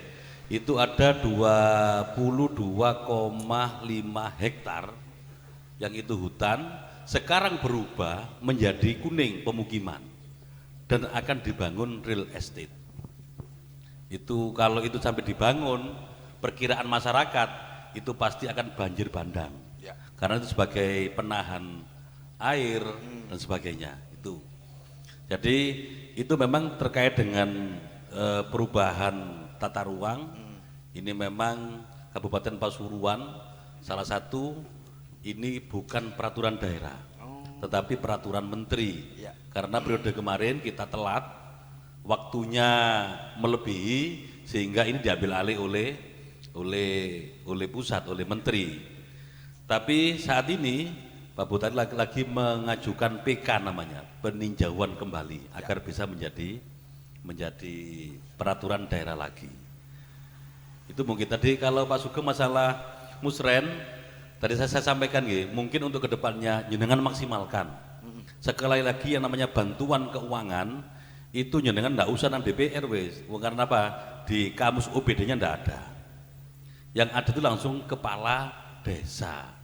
itu ada 22,5 hektar yang itu hutan, sekarang berubah menjadi kuning pemukiman dan akan dibangun real estate. Itu kalau itu sampai dibangun, perkiraan masyarakat itu pasti akan banjir bandang ya. Karena itu sebagai penahan air dan sebagainya itu. Jadi itu memang terkait dengan perubahan tata ruang. Ini memang Kabupaten Pasuruan salah satu ini bukan peraturan daerah, tetapi peraturan menteri ya. Karena periode kemarin kita telat, waktunya melebihi sehingga ini diambil alih oleh pusat, oleh menteri. Tapi saat ini Pak Bupati lagi mengajukan PK namanya, peninjauan kembali agar bisa menjadi peraturan daerah lagi. Itu mungkin tadi. Kalau Pak Sugeng masalah musren tadi saya sampaikan mungkin untuk kedepannya jenengan maksimalkan. Sekali lagi yang namanya bantuan keuangan itu jenengan ndak usah nang DPR wis. Karena apa? Di kamus OBD-nya ndak ada. Yang ada itu langsung kepala desa.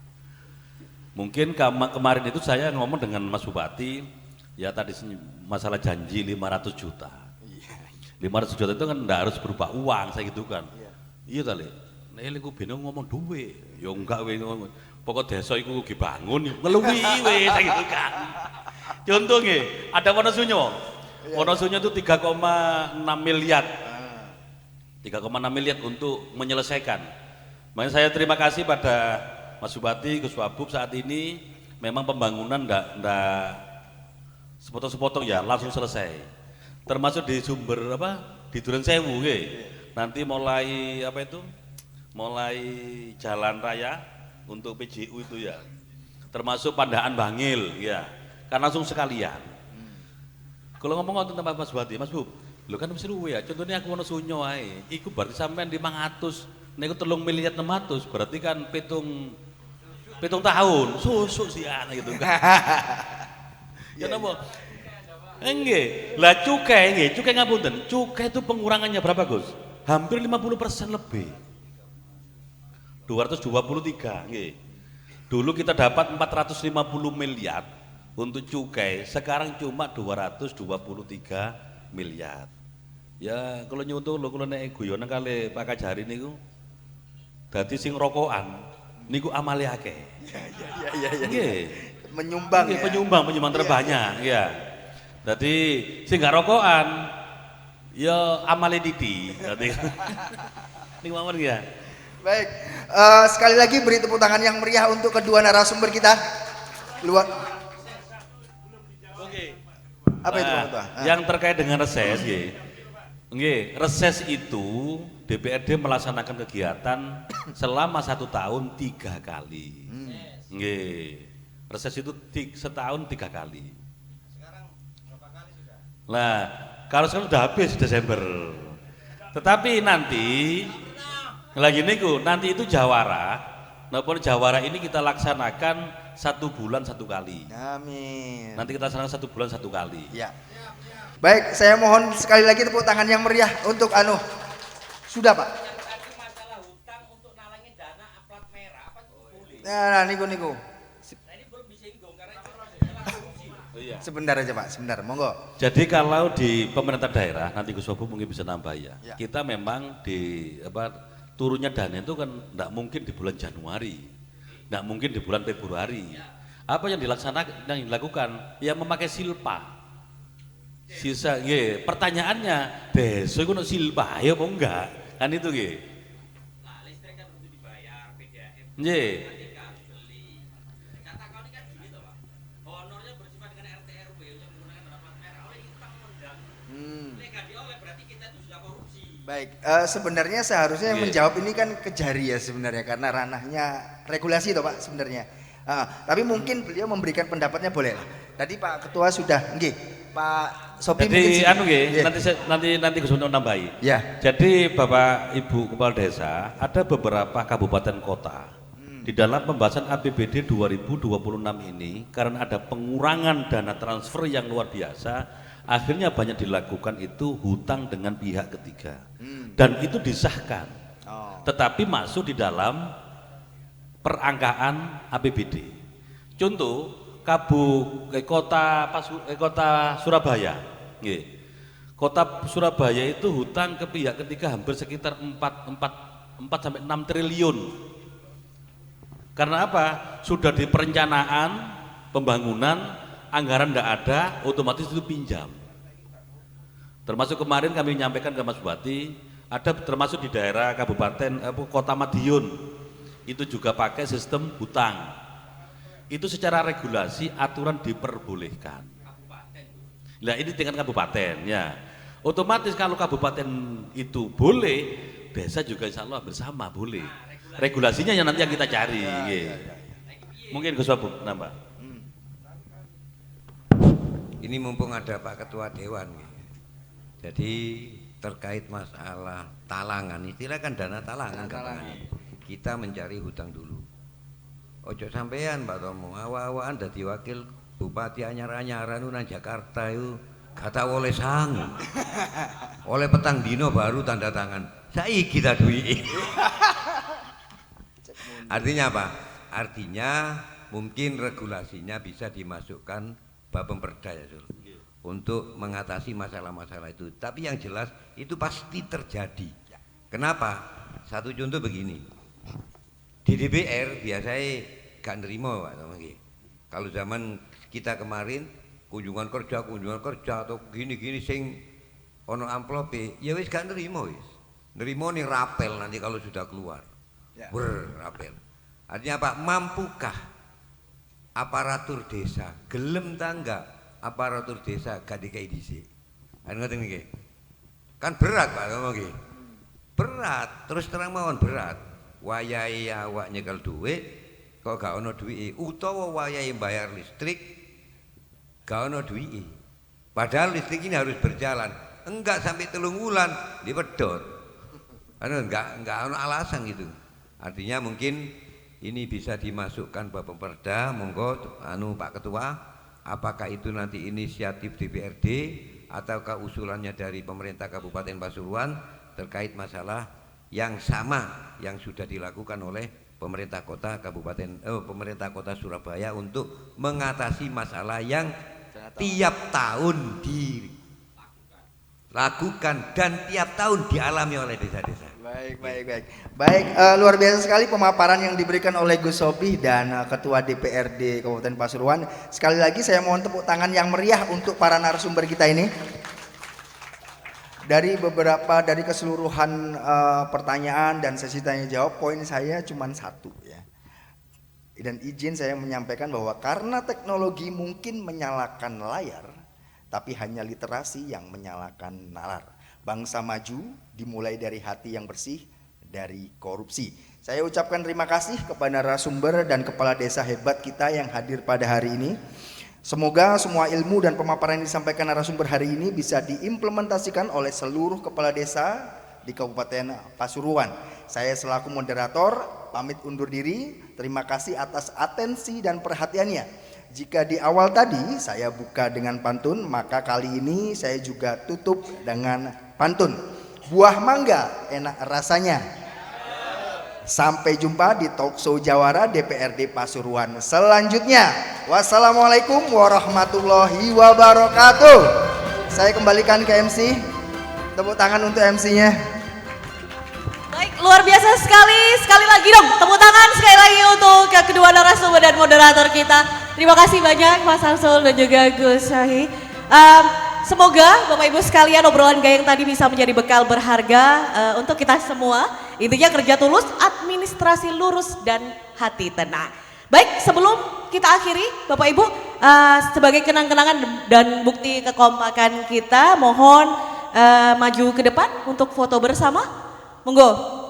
Mungkin kemarin itu saya ngomong dengan Mas Bupati, ya tadi masalah janji 500 juta. 500 juta itu kan ndak harus berupa uang, saya gitu kan. Iya tadi. nek iku bene ngomong duwe. Ya enggak kowe ngomong. Pokok desa iku dibangun ngeluwi wis gitu kan. Contoh nggih, ada Wonosunyo. Wonosunyo itu 3,6 miliar. 3,6 miliar untuk menyelesaikan. Makanya saya terima kasih pada Mas Bupati, Gus Wabub saat ini memang pembangunan ndak sepotong-sepotong ya langsung selesai. Termasuk di sumber apa di Duren Sewu nggih. Nanti mulai apa itu? Mulai jalan raya untuk PJU itu ya. Termasuk Pandaan Bangil ya. Kan langsung sekalian. Kalau ngomong tentang Mas Bupati, Mas Bub, lo kan mesti luwe ya. Contohnya aku Wonosunyo ae. Iku berarti sampean 500, niku 3 miliar 600, berarti kan pitung tahun. Susuk sih anak gitu kan. Ya napa? Nggih. Lah cukai nggih, cukai ngapunten. Cukai itu pengurangannya berapa, Gus? Hampir 50% lebih. 223 nggih. Dulu kita dapat 450 miliar untuk cukai, sekarang cuma 223 miliar. Ya kalau nyutul lo kalau nek guyonan kali Pak Kajari niku dadi sing rokokan niku amale akeh. Iya. Nggih. Menyumbang Nggih, ya. penyumbang terbanyak ya. Dadi sing gak rokokan ya amale Didi. Dadi niku mawon ya. Baik, sekali lagi beri tepuk tangan yang meriah untuk kedua narasumber kita. Luar. Oke. Apa itu Bang Tua? Yang terkait dengan reses, nggih, reses itu DPRD melaksanakan kegiatan selama 1 tahun 3 kali. Nggih, reses itu setahun 3 kali. Sekarang berapa kali sudah? Nah, kalau sekarang sudah habis Desember. Tetapi nanti lagi niku, nanti itu jawara. Napa jawara ini kita laksanakan 1 bulan 1 kali. Amin. Nanti kita laksanakan 1 bulan 1 kali. Ya. Baik, saya mohon sekali lagi tepuk tangan yang meriah untuk Anu. Sudah Pak. Masalah hutang untuk nalangin dana plat merah apa boleh? Nah, niku. Nah ini belum disinggung karena itu korupsi. Oh iya. Sebentar aja Pak, sebentar, monggo. Jadi kalau di pemerintah daerah nanti Gus Wabu mungkin bisa nambah ya. Ya. Kita memang di turunnya dana itu kan tidak mungkin di bulan Januari, tidak mungkin di bulan Februari. Apa yang dilaksanakan, yang dilakukan? Ya memakai silpa. Sisa, pertanyaannya, desa itu no silpa, ya apa enggak? Kan itu nggih. Nah listrik kan butuh dibayar, PDAM. Nggih. Beli. Kata kau ini kan gini toh Pak. Honornya bersifat dengan RT RW yang menggunakan dana plat merah. Oleh utang mendang. Nggak dioleh berarti kita itu sudah korupsi. Baik, sebenarnya seharusnya yang menjawab ini kan Kejari ya sebenarnya karena ranahnya regulasi toh Pak sebenarnya. Tapi mungkin beliau memberikan pendapatnya boleh lah. Tadi Pak Ketua sudah, nggih, Pak Sopi Jadi mungkin nanti Gus Untuk nambahi. Ya. Jadi Bapak Ibu Kepala Desa, ada beberapa kabupaten kota di dalam pembahasan APBD 2026 ini karena ada pengurangan dana transfer yang luar biasa, akhirnya banyak dilakukan itu hutang dengan pihak ketiga. Dan itu disahkan. Tetapi masuk di dalam perangkaan APBD. Contoh kota Surabaya, kota Surabaya itu hutang ke pihak ketiga hampir sekitar 4 sampai 6 triliun. Karena apa? Sudah di perencanaan pembangunan, anggaran tidak ada, otomatis itu pinjam. Termasuk kemarin kami menyampaikan ke Mas Bupati, ada termasuk di daerah kabupaten kota Madiun, itu juga pakai sistem hutang. Itu secara regulasi aturan diperbolehkan. Nah ini tingkat kabupaten ya. Otomatis kalau kabupaten itu boleh, desa juga insya Allah bersama boleh. Regulasinya yang nanti yang kita cari. Mungkin Gus Wabu nambah. Ini mumpung ada Pak Ketua Dewan. Jadi terkait masalah talangan, istilah kan dana talangan katanya. Kita mencari hutang dulu. Ojo sampean Pak Tomo, awa-awaan dadi wakil bupati anyar-anyaran nang Jakarta itu kata oleh sang. Oleh petang dino baru tanda tangan. Saiki ta duwi. Artinya apa? Artinya mungkin regulasinya bisa dimasukkan Bapemperda ya Sul, untuk mengatasi masalah-masalah itu. Tapi yang jelas itu pasti terjadi. Kenapa? Satu contoh begini, di DPR biasanya gak nerima Pak Tomo nggih. Kalau zaman kita kemarin kunjungan kerja atau gini-gini sing ono amplope, ya wis gak nerima wis. Nerima nih rapel nanti kalau sudah keluar. Ya. Rapel. Artinya apa? Mampukah aparatur desa gelem tangga aparatur desa gak dikai dhisik. Kan ngoten niki. Kan berat Pak Tomo nggih. Berat, terus terang mawon berat. Wayahe awak nyekel duit kok gak ono duwike, utawa wayahe bayar listrik gak ono duwike. Padahal listrik ini harus berjalan. Enggak sampai 3 bulan dipedot. Enggak ono alasan gitu. Artinya mungkin ini bisa dimasukkan Bapak Perda, monggo Pak Ketua, apakah itu nanti inisiatif DPRD ataukah usulannya dari pemerintah Kabupaten Pasuruan terkait masalah yang sama yang sudah dilakukan oleh pemerintah kota pemerintah kota Surabaya untuk mengatasi masalah yang tiap tahun dilakukan dan tiap tahun dialami oleh desa-desa. Baik, luar biasa sekali pemaparan yang diberikan oleh Gus Sobih dan Ketua DPRD Kabupaten Pasuruan. Sekali lagi saya mohon tepuk tangan yang meriah untuk para narasumber kita ini. Dari keseluruhan pertanyaan dan sesi tanya jawab, poin saya cuma satu ya. Dan izin saya menyampaikan bahwa karena teknologi mungkin menyalakan layar, tapi hanya literasi yang menyalakan nalar. Bangsa maju dimulai dari hati yang bersih, dari korupsi. Saya ucapkan terima kasih kepada narasumber dan kepala desa hebat kita yang hadir pada hari ini. Semoga semua ilmu dan pemaparan yang disampaikan narasumber hari ini bisa diimplementasikan oleh seluruh kepala desa di Kabupaten Pasuruan. Saya selaku moderator pamit undur diri. Terima kasih atas atensi dan perhatiannya. Jika di awal tadi saya buka dengan pantun, maka kali ini saya juga tutup dengan pantun. Buah mangga enak rasanya. Sampai jumpa di Talkshow Jawara DPRD Pasuruan selanjutnya. Wassalamualaikum warahmatullahi wabarakatuh. Saya kembalikan ke MC. Tepuk tangan untuk MC-nya. Baik, luar biasa sekali. Sekali lagi dong, tepuk tangan sekali lagi untuk kedua narasumber dan moderator kita. Terima kasih banyak Mas Samsul dan juga Gus Syahi. Semoga Bapak Ibu sekalian obrolan Gayeng tadi bisa menjadi bekal berharga untuk kita semua. Intinya kerja tulus, administrasi lurus, dan hati tenang. Baik, sebelum kita akhiri Bapak Ibu, sebagai kenang-kenangan dan bukti kekompakan kita, mohon maju ke depan untuk foto bersama. Monggo.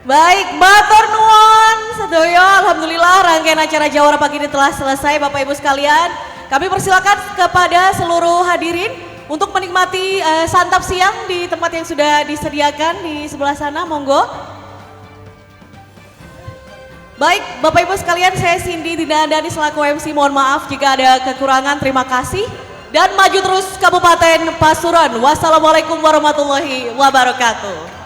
Baik, matur nuwun sedaya. Alhamdulillah rangkaian acara Jawara pagi ini telah selesai Bapak Ibu sekalian. Kami persilakan kepada seluruh hadirin untuk menikmati santap siang di tempat yang sudah disediakan di sebelah sana, monggo. Baik, Bapak Ibu sekalian, saya Cindy Dina Andani selaku MC, mohon maaf jika ada kekurangan, terima kasih. Dan maju terus Kabupaten Pasuruan. Wassalamualaikum warahmatullahi wabarakatuh.